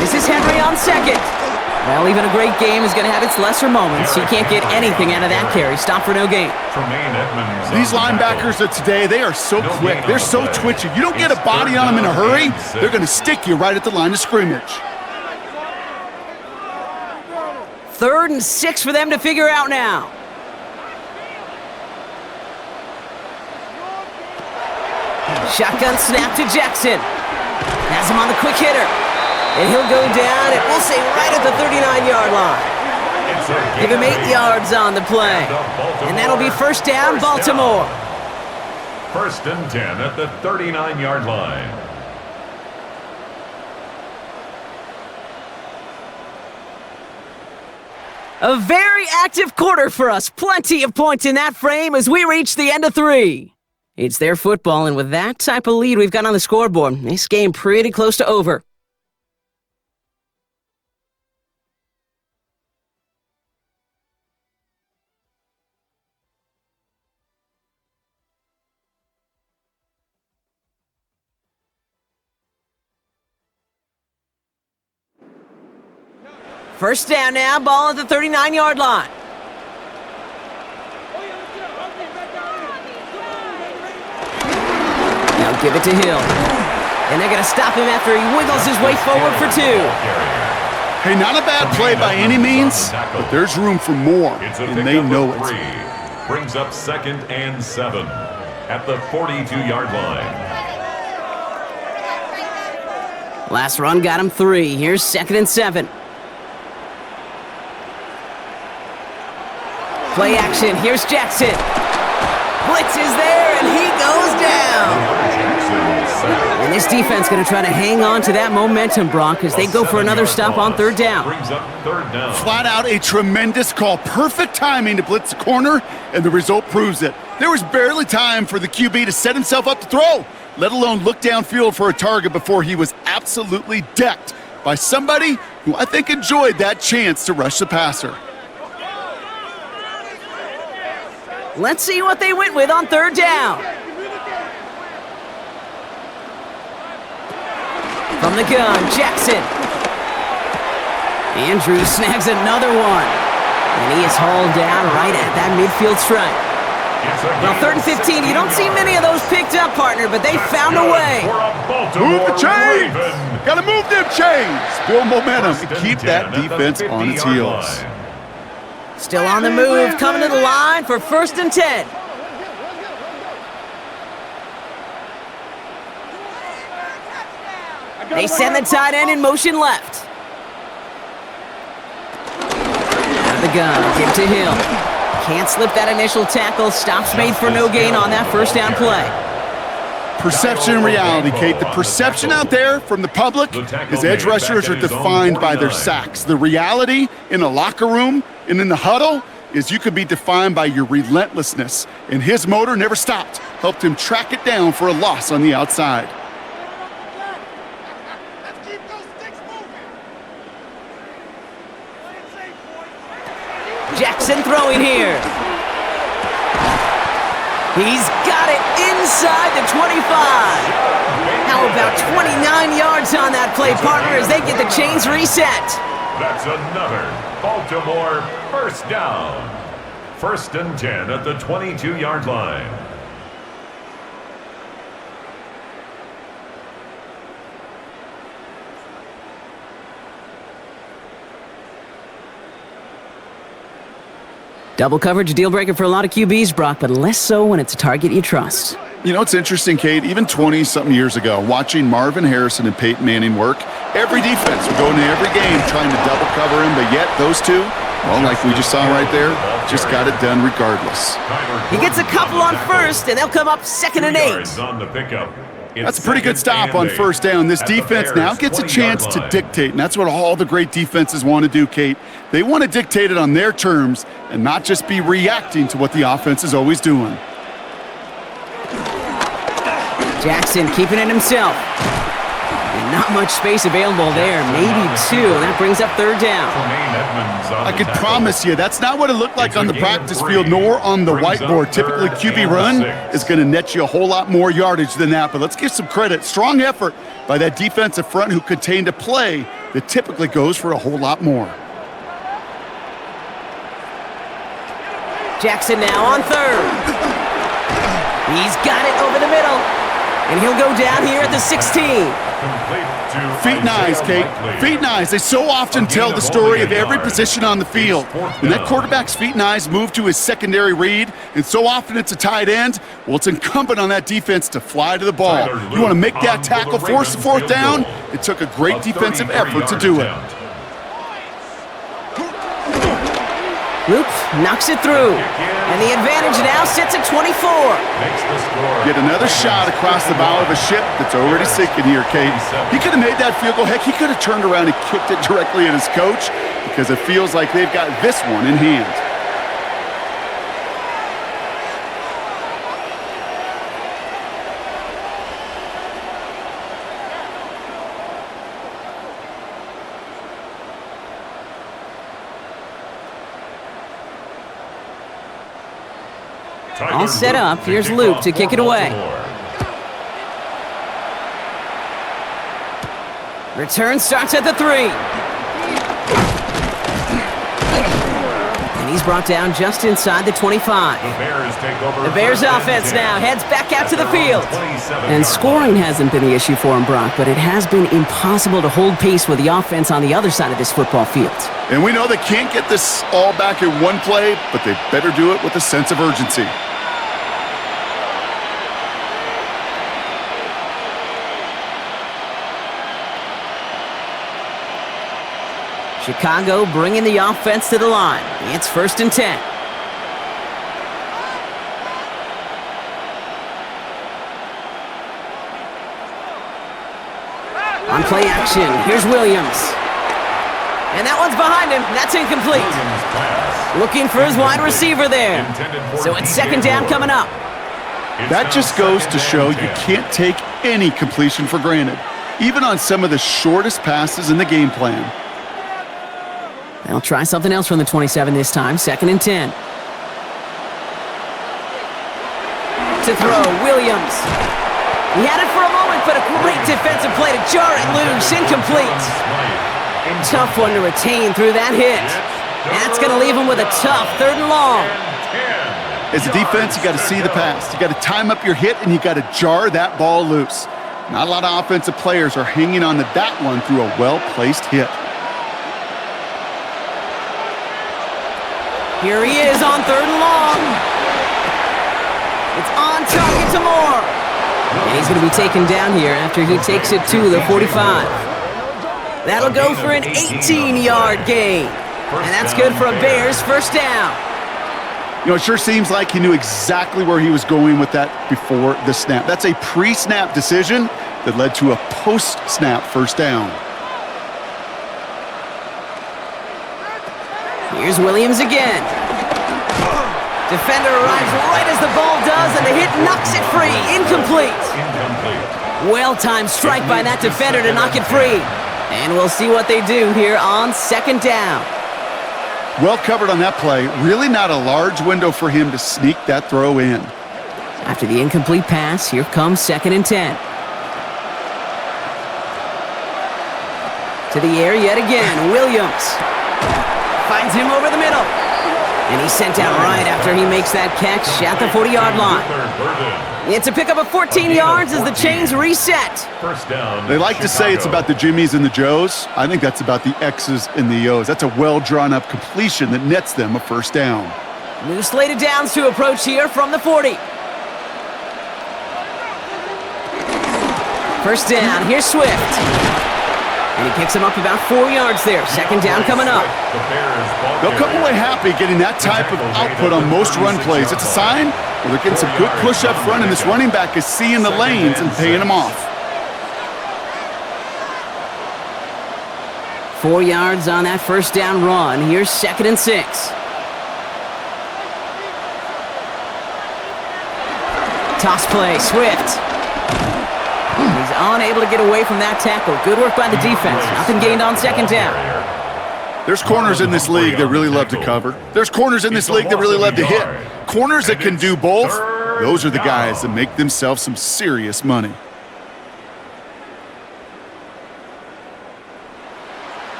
This is Henry on 2nd. Well, even a great game is going to have its lesser moments. He can't get anything out of that carry. Stop for no gain. These linebackers of today, they are so quick. They're so twitchy. You don't get a body on them in a hurry, they're going to stick you right at the line of scrimmage. 3rd and 6 for them to figure out now. Shotgun snap to Jackson. Has him on the quick hitter. And he'll go down, and we'll say right at the 39-yard line. Give him 8 yards on the play. And that'll be 1st down, Baltimore. 1st and 10 at the 39-yard line. A very active quarter for us. Plenty of points in that frame as we reach the end of 3. It's their football, and with that type of lead we've got on the scoreboard, this game pretty close to over. First down now, ball at the 39-yard line. Now give it to Hill. And they're going to stop him after he wiggles his way forward for 2. Hey, not a bad play by any means, but there's room for more, and they know it. Brings up 2nd and 7 at the 42-yard line. Last run got him 3. Here's 2nd and 7. Play action. Here's Jackson. Blitz is there, and he goes down. And this defense going to try to hang on to that momentum, Brock, as they go for another stop on 3rd down. Flat out a tremendous call. Perfect timing to blitz the corner, and the result proves it. There was barely time for the QB to set himself up to throw, let alone look downfield for a target before he was absolutely decked by somebody who I think enjoyed that chance to rush the passer. Let's see what they went with on 3rd down. From the gun, Jackson. Andrews snags another one. And he is hauled down right at that midfield stripe. Well, 3rd and 15, you don't see many of those picked up, partner, but they found a way. Move the chains! Gotta move them chains! Build momentum and keep that defense on its heels. Still on the move, coming to the line for 1st and 10. They send the tight end in motion left. Out of the gun. Give to Hill. Can't slip that initial tackle. Stops made for no gain on that first down play. Perception and reality, Kate. The perception out there from the public is edge rushers are defined by their sacks. The reality in a locker room and in the huddle is you could be defined by your relentlessness. And his motor never stopped. Helped him track it down for a loss on the outside. Jackson throwing here. He's got it inside the 25. How about 29 yards on that play, partner, as they get the chains reset? That's another Baltimore first down. 1st and 10 at the 22-yard line. Double coverage, a deal breaker for a lot of QBs, Brock, but less so when it's a target you trust. You know, it's interesting, Kate, even 20-something years ago, watching Marvin Harrison and Peyton Manning work, every defense would go into every game trying to double cover him, but yet those two, well, like we just saw right there, just got it done regardless. He gets a couple on first, and they'll come up 2nd and 8. On the pickup. That's a pretty good stop on first down. This defense now gets a chance to dictate, and that's what all the great defenses want to do, Kate. They want to dictate it on their terms and not just be reacting to what the offense is always doing. Jackson keeping it himself. And not much space available there, maybe 2. That brings up 3rd down. I could promise you that's not what it looked like on the practice field nor on the whiteboard. Typically, QB run is going to net you a whole lot more yardage than that, but let's give some credit. Strong effort by that defensive front who contained a play that typically goes for a whole lot more. Jackson now on 3rd. He's got it over the middle. And he'll go down here at the 16. Feet and eyes, Kate. Feet and eyes. They so often tell the story of every position on the field. When that quarterback's feet and eyes move to his secondary read, and so often it's a tight end, well, it's incumbent on that defense to fly to the ball. You want to make that tackle, force the 4th down? It took a great defensive effort to do it. Luke knocks it through. And the advantage now sits at 24. Get another shot across the bow of a ship that's already sinking here, Kate. He could have made that field goal. Heck, he could have turned around and kicked it directly at his coach because it feels like they've got this one in hand. All set up. Here's Luke to kick it away. Return starts at the 3. And he's brought down just inside the 25. The Bears offense now heads back out to the field. And scoring hasn't been the issue for him, Brock, but it has been impossible to hold pace with the offense on the other side of this football field. And we know they can't get this all back in one play, but they better do it with a sense of urgency. Chicago bringing the offense to the line. It's 1st and 10. On play action, here's Williams. And that one's behind him. That's incomplete. Looking for his wide receiver there. So it's 2nd down coming up. That just goes to show you can't take any completion for granted, even on some of the shortest passes in the game plan. They'll try something else from the 27 this time. 2nd and 10. To throw, Williams. He had it for a moment, but a great defensive play to jar it loose. Incomplete. Tough one to retain through that hit. That's going to leave him with a tough 3rd and long. As a defense, you got to see the pass. You got to time up your hit, and you got to jar that ball loose. Not a lot of offensive players are hanging on to that one through a well-placed hit. Here he is on 3rd and long. It's on target to Moore. And he's going to be taken down here after he takes it to the 45. That'll go for an 18-yard gain. And that's good for a Bears first down. You know, it sure seems like he knew exactly where he was going with that before the snap. That's a pre-snap decision that led to a post-snap first down. Here's Williams again. Defender arrives right as the ball does, and the hit knocks it free. Incomplete. Well-timed strike by that defender to knock it free. And we'll see what they do here on second down. Well covered on that play. Really not a large window for him to sneak that throw in. After the incomplete pass, here comes 2nd and 10. To the air yet again, Williams. Finds him over the middle. And he's sent down right after he makes that catch at the 40-yard line. It's a pickup of 14 yards as the chains reset. First down. They like to say it's about the Jimmies and the Joes. I think that's about the X's and the O's. That's a well-drawn-up completion that nets them a first down. New slated downs to approach here from the 40. First down, here's Swift. And he picks him up about 4 yards there. Second down coming up. They'll come away happy getting that type of output on most run plays. It's a sign where they're getting some good push up front, and this running back is seeing the lanes and paying them off. 4 yards on that first down run. Here's 2nd and 6. Toss play, Swift. He's unable to get away from that tackle. Good work by the defense. Nothing gained on second down. There's corners in this league that really love to cover. There's corners in this league that really love to hit. Corners that can do both, those are the guys that make themselves some serious money.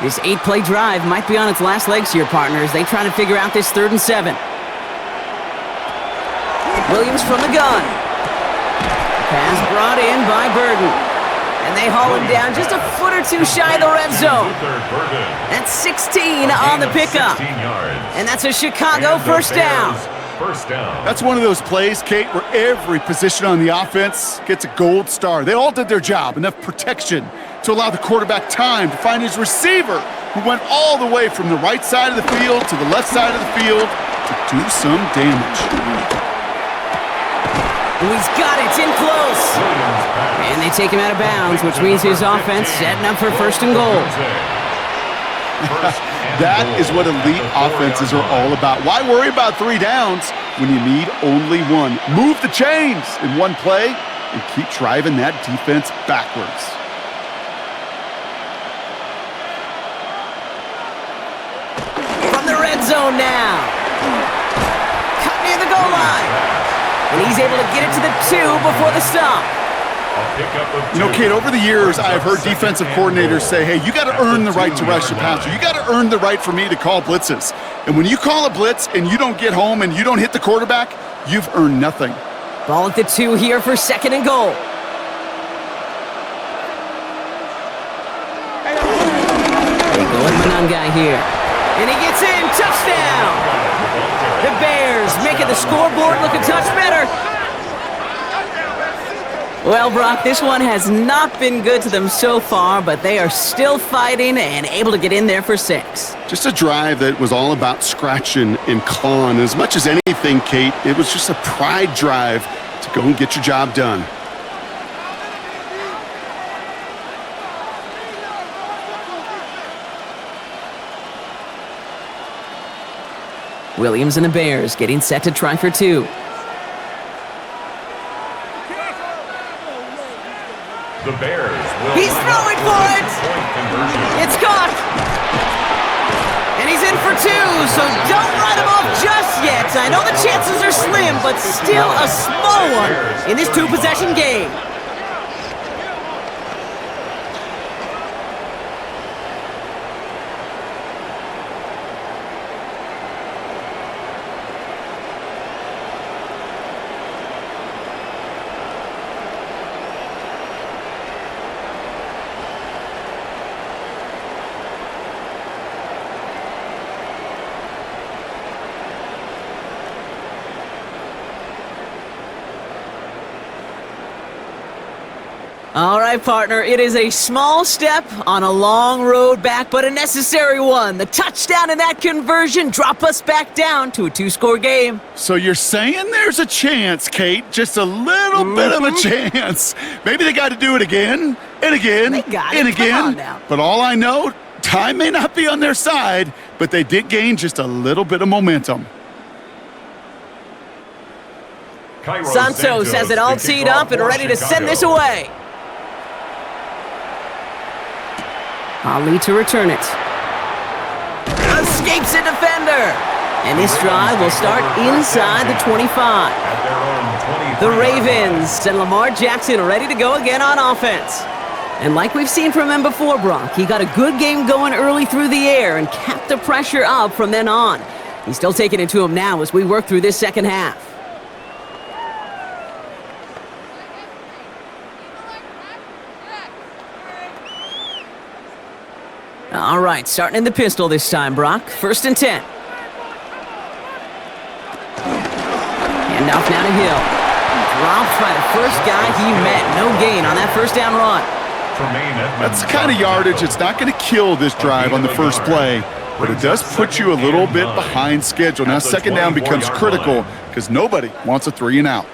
This 8-play drive might be on its last legs here, partners. They try to figure out this 3rd and 7. Williams from the gun. Pass brought in by Burden. And they haul him down just a foot or two shy of the red zone. That's 16 on the pickup. And that's a Chicago first down. That's one of those plays, Kate, where every position on the offense gets a gold star. They all did their job, enough protection to allow the quarterback time to find his receiver, who went all the way from the right side of the field to the left side of the field to do some damage. He's got it, in close. And they take him out of bounds, which means his offense setting up for 1st and goal. That is what elite offenses are all about. Why worry about 3 downs when you need only 1? Move the chains in one play and keep driving that defense backwards. From the red zone now. Cut near the goal line. And he's able to get it to the 2 before the stop. You know, Kate, over the years, I've heard defensive coordinators say, hey, you got to earn the right to rush the passer. You got to earn the right for me to call blitzes. And when you call a blitz and you don't get home and you don't hit the quarterback, you've earned nothing. Ball at the 2 here for 2nd and goal. They go with Manungai here. And he gets in. Touchdown! The Bears making the scoreboard look a touch better. Well, Brock, this one has not been good to them so far, but they are still fighting and able to get in there for 6. Just a drive that was all about scratching and clawing. As much as anything, Kate, it was just a pride drive to go and get your job done. Williams and the Bears getting set to try for 2. The Bears will He's throwing for it! It's caught! And he's in for 2, so don't write him off just yet. I know the chances are slim, but still a small one in this 2-possession game. All right, partner, it is a small step on a long road back, but a necessary one. The touchdown and that conversion drop us back down to a 2-score game. So you're saying there's a chance, Kate, just a little bit of a chance. Maybe they got to do it again and again They got it. and Come again. on now. But all I know, time may not be on their side, but they did gain just a little bit of momentum. Cairo Santos has it all to kick teed off up and for ready to send this Chicago. away. Ali to return it. Escapes a defender. And this drive will start inside the 25. At The their own 25. Ravens and Lamar Jackson ready to go again on offense. And like we've seen from him before, Brock, he got a good game going early through the air and kept the pressure up from then on. He's still taking it to him now as we work through this second half. All right, starting in the pistol this time, Brock. 1st and 10. Handoff now to Hill. Dropped by the first guy he met. No gain on that first down run. That's the kind of yardage it's not going to kill this drive on the first play, but it does put you a little bit behind schedule. Now second down becomes critical because nobody wants a 3 and out.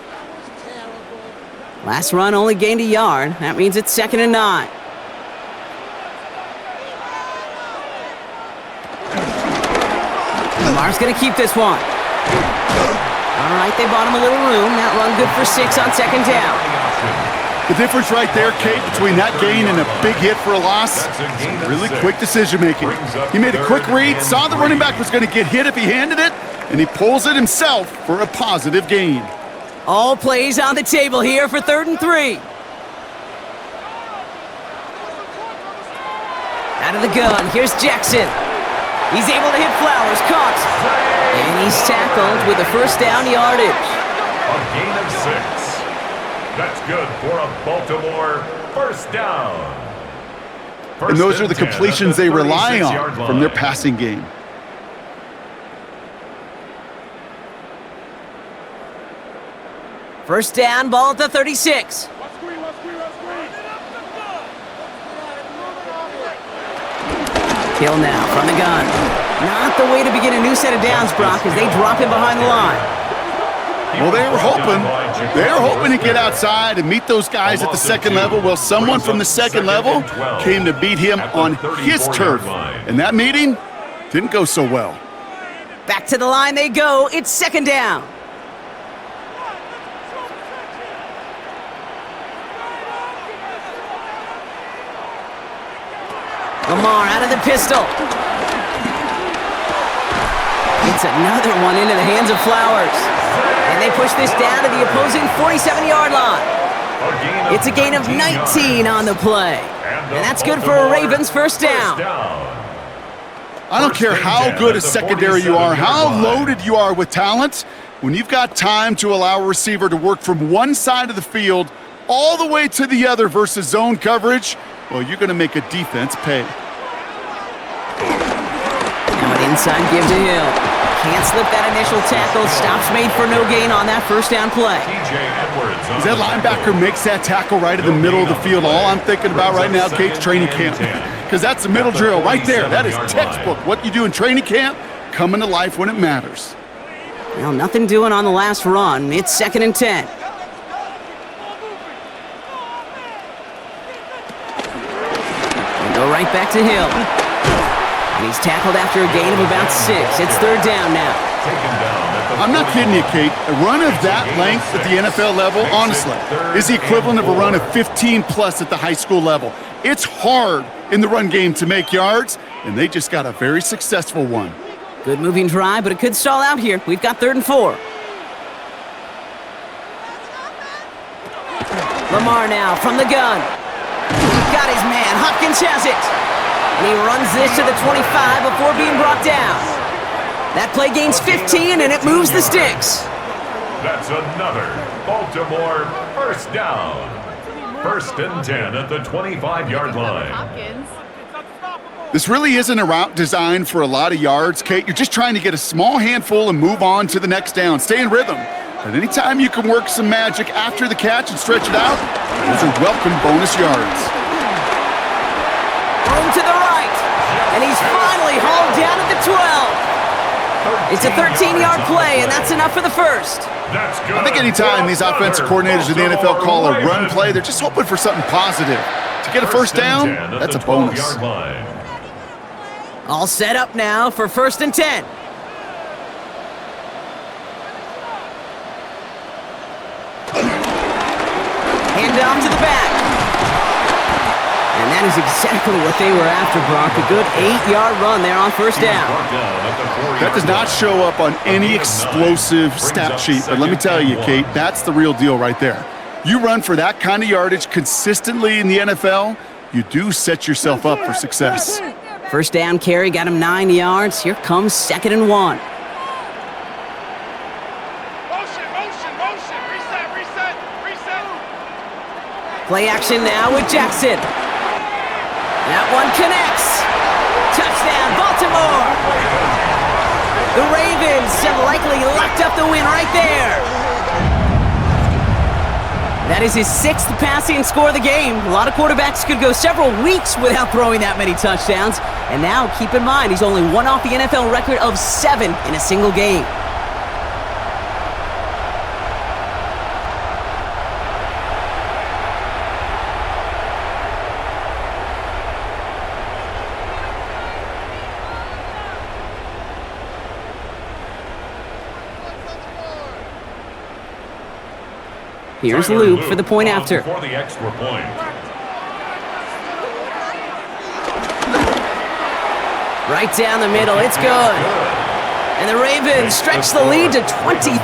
Last run only gained a yard. That means it's 2nd and 9. Lamar's going to keep this one. All right, they bought him a little room. That run good for 6 on 2nd down. The difference right there, Kate, between that gain and a big hit for a loss, really quick decision-making. He made a quick read, saw the running back was going to get hit if he handed it, and he pulls it himself for a positive gain. All plays on the table here for 3rd and 3. Out of the gun, here's Jackson. He's able to hit Flowers, caught. And he's tackled with a 1st down yardage. A gain of 6. That's good for a Baltimore 1st down. And those are the completions they rely on from their passing game. First down, ball at the 36. Hill now from the gun. Not the way to begin a new set of downs, Brock, as they drop him behind the line. Well, they were hoping to get outside and meet those guys at the second level. Well, someone from the second level came to beat him on his turf. And that meeting didn't go so well. Back to the line they go. It's 2nd down. Lamar out of the pistol. It's another one into the hands of Flowers. And they push this down to the opposing 47-yard line. It's a gain of 19 on the play. And that's good for a Ravens 1st down. I don't care how good a secondary you are, how loaded you are with talent, when you've got time to allow a receiver to work from one side of the field all the way to the other versus zone coverage, well, you're going to make a defense pay. Now an inside give to Hill. Can't slip that initial tackle. Stops made for no gain on that 1st down play. As that linebacker makes that tackle right in the middle of the field, all I'm thinking about right now, Kate's training camp. Because that's the middle drill right there. That is textbook. What you do in training camp, coming to life when it matters. Well, nothing doing on the last run. It's 2nd and 10. Go right back to Hill. And he's tackled after a gain of about 6. It's 3rd down now. I'm not kidding you, Kate. A run of that length at the NFL level, honestly, is the equivalent of a run of 15-plus at the high school level. It's hard in the run game to make yards, and they just got a very successful one. Good moving drive, but it could stall out here. We've got 3rd and 4. Lamar now from the gun. Got his man. Hopkins has it. And he runs this to the 25 before being brought down. That play gains 15, and it moves the sticks. That's another Baltimore 1st down. 1st and 10 at the 25-yard line. This really isn't a route designed for a lot of yards, Kate. You're just trying to get a small handful and move on to the next down. Stay in rhythm. And anytime you can work some magic after the catch and stretch it out, those are welcome bonus yards. Room to the right. And he's finally hauled down at the 12. It's a 13-yard play, and that's enough for the first. I think anytime these offensive coordinators in the NFL call a run play, they're just hoping for something positive. To get a first down, that's a bonus. All set up now for 1st and 10. Hand off to the back. And that is exactly what they were after, Brock. A good 8-yard run there on 1st down. That does not show up on any explosive stat sheet, but let me tell you, Kate, that's the real deal right there. You run for that kind of yardage consistently in the NFL, you do set yourself up for success. 1st down carry got him 9 yards. Here comes 2nd and 1. Play action now with Jackson. That one connects. Touchdown, Baltimore. The Ravens have likely locked up the win right there. That is his 6th passing score of the game. A lot of quarterbacks could go several weeks without throwing that many touchdowns. And now, keep in mind, he's only one off the NFL record of 7 in a single game. Here's Luke for the point after. For the extra point. Right down the middle, it's good. And the Ravens stretch the lead to 23.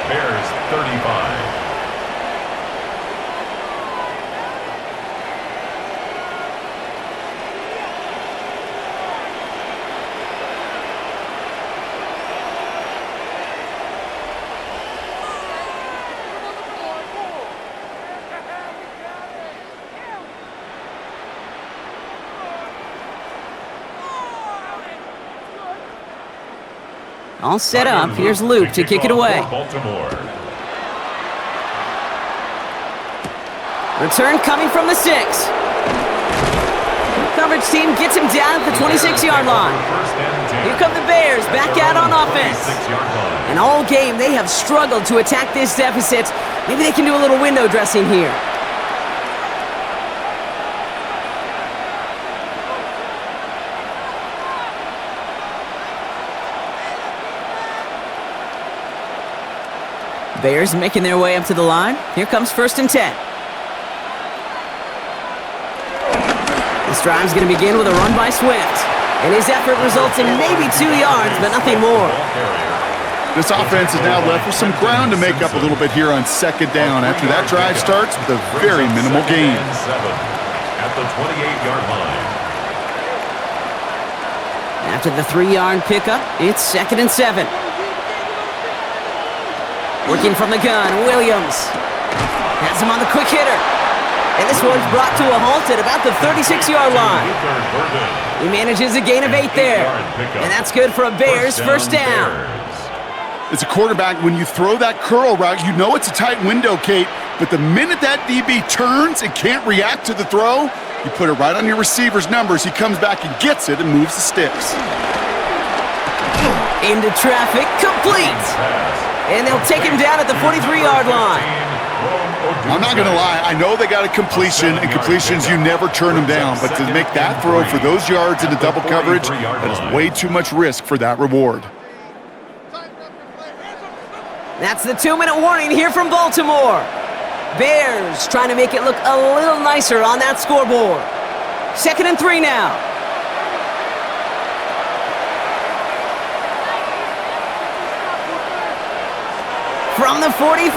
Bears 35. All set up. Here's Luke to kick it away. Baltimore. Return coming from the 6. Coverage team gets him down at the 26-yard line. Here come the Bears back out on offense. And all game they have struggled to attack this deficit. Maybe they can do a little window dressing here. Bears making their way up to the line. Here comes 1st and 10. This drive's going to begin with a run by Swift. And his effort results in maybe 2 yards, but nothing more. This offense is now left with some ground to make up a little bit here on 2nd down after that drive starts with a very minimal gain. At the 28-yard line. After the 3-yard pickup, it's 2nd and 7. Working from the gun, Williams has him on the quick hitter. And this one's brought to a halt at about the 36-yard line. He manages a gain of 8 there. And that's good for a Bears 1st down. As a quarterback, when you throw that curl route, you know it's a tight window, Kate. But the minute that DB turns and can't react to the throw, you put it right on your receiver's numbers. He comes back and gets it and moves the sticks. Into traffic, complete. And they'll take him down at the 43-yard line. I'm not going to lie. I know they got a completion, and completions, you never turn them down. But to make that throw for those yards into double coverage, that is way too much risk for that reward. That's the 2-minute warning here from Baltimore. Bears trying to make it look a little nicer on that scoreboard. 2nd and 3 now. From the 43.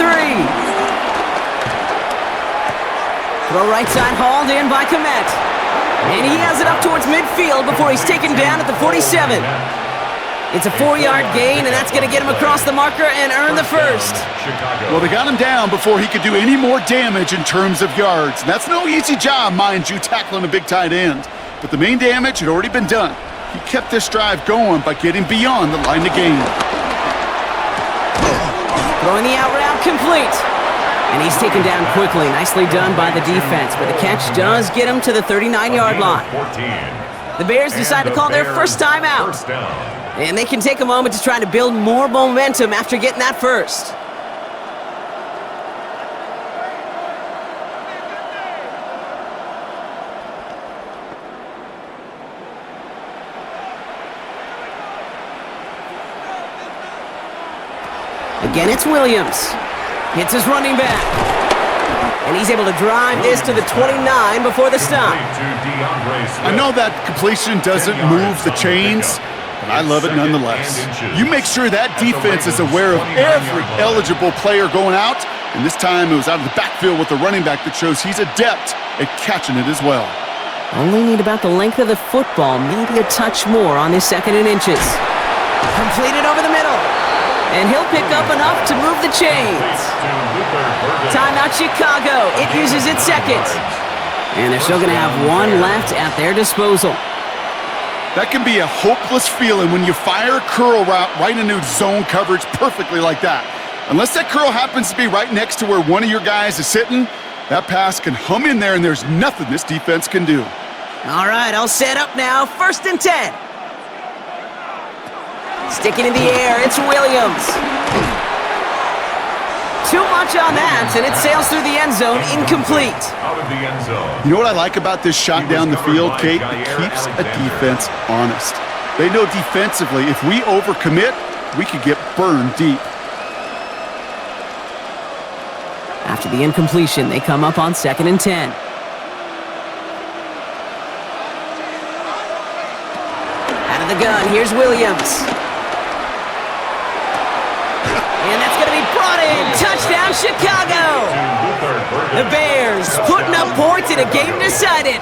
Throw right side hauled in by Komet. And he has it up towards midfield before he's taken down at the 47. It's a 4-yard gain, and that's going to get him across the marker and earn the 1st. Well, they got him down before he could do any more damage in terms of yards. And that's no easy job, mind you, tackling a big tight end. But the main damage had already been done. He kept this drive going by getting beyond the line of game. Throwing the out route complete. And he's taken down quickly. Nicely done by the defense, but the catch does get him to the 39-yard line. The Bears decide to call their first time out. And they can take a moment to try to build more momentum after getting that first. Again, it's Williams. Hits his running back. And he's able to drive this to the 29 before the stop. I know that completion doesn't move the chains, but I love it nonetheless. You make sure that defense is aware of every eligible player going out, and this time it was out of the backfield with the running back that shows he's adept at catching it as well. Only need about the length of the football, maybe a touch more on this 2nd and inches. Completed over the middle. And he'll pick up enough to move the chains. Timeout Chicago. It uses its second. And they're still going to have one left at their disposal. That can be a hopeless feeling when you fire a curl route right into zone coverage perfectly like that. Unless that curl happens to be right next to where one of your guys is sitting, that pass can hum in there and there's nothing this defense can do. All right, I'll set up now. 1st and 10. Sticking in the air, it's Williams. Too much on that, and it sails through the end zone, incomplete. Out of the end zone. You know what I like about this shot down the field, Kate? It keeps a defense honest. They know defensively, if we overcommit, we could get burned deep. After the incompletion, they come up on 2nd and 10. Out of the gun, here's Williams. And that's going to be brought in. Touchdown, Chicago. The Bears putting up points in a game decided.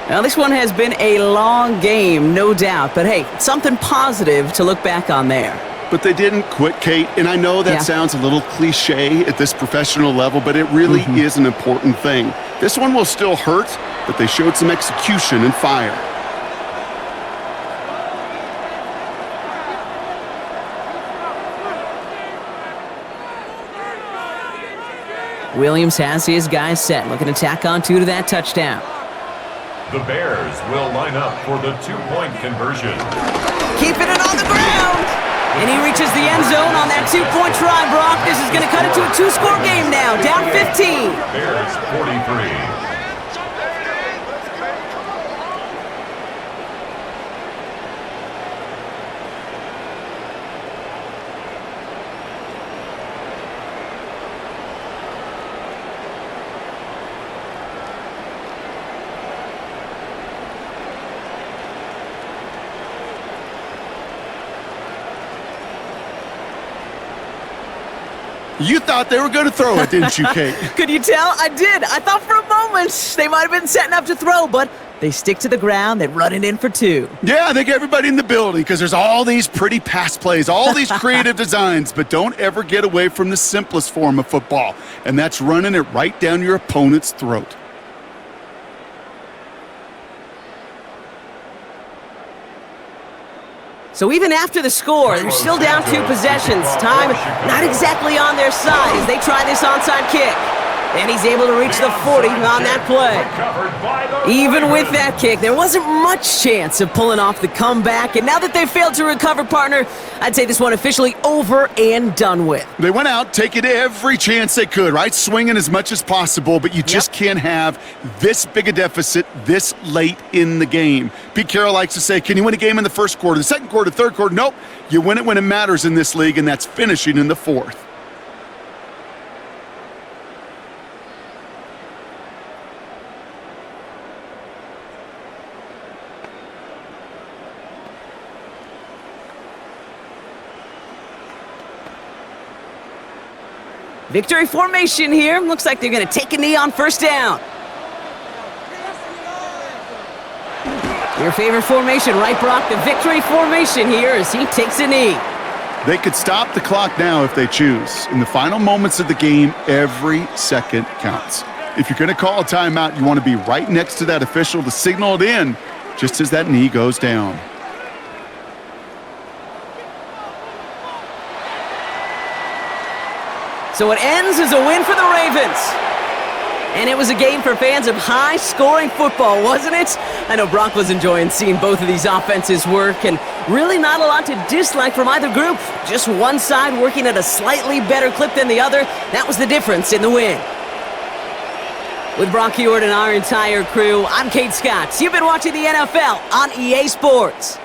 Now, this one has been a long game, no doubt. But, hey, something positive to look back on there. But they didn't quit, Kate. And I know that sounds a little cliche at this professional level, but it really is an important thing. This one will still hurt, but they showed some execution and fire. Williams has his guys set, looking to tack on 2 to that touchdown. The Bears will line up for the 2-point conversion. Keeping it on the ground! And he reaches the end zone on that 2-point try, Brock. This is going to cut it to a 2-score game now, down 15. Bears 43. You thought they were going to throw it, didn't you, Kate? Could you tell? I did. I thought for a moment they might have been setting up to throw, but they stick to the ground. They run it in for 2. Yeah, I think everybody in the building, because there's all these pretty pass plays, all these creative designs, but don't ever get away from the simplest form of football, and that's running it right down your opponent's throat. So even after the score, they're still down 2 possessions. Time not exactly on their side as they try this onside kick. And he's able to reach the 40 on that play. Even with that kick, there wasn't much chance of pulling off the comeback. And now that they failed to recover, partner, I'd say this one officially over and done with. They went out taking every chance they could, right? Swinging as much as possible, but you just can't have this big a deficit this late in the game. Pete Carroll likes to say, can you win a game in the first quarter, the second quarter, third quarter? Nope. You win it when it matters in this league, and that's finishing in the fourth. Victory formation here. Looks like they're going to take a knee on first down. Your favorite formation, right, Brock? The victory formation here as he takes a knee. They could stop the clock now if they choose. In the final moments of the game, every second counts. If you're going to call a timeout, you want to be right next to that official to signal it in just as that knee goes down. So it ends as a win for the Ravens. And it was a game for fans of high-scoring football, wasn't it? I know Brock was enjoying seeing both of these offenses work, and really not a lot to dislike from either group. Just one side working at a slightly better clip than the other. That was the difference in the win. With Brock Heward and our entire crew, I'm Kate Scott. You've been watching the NFL on EA Sports.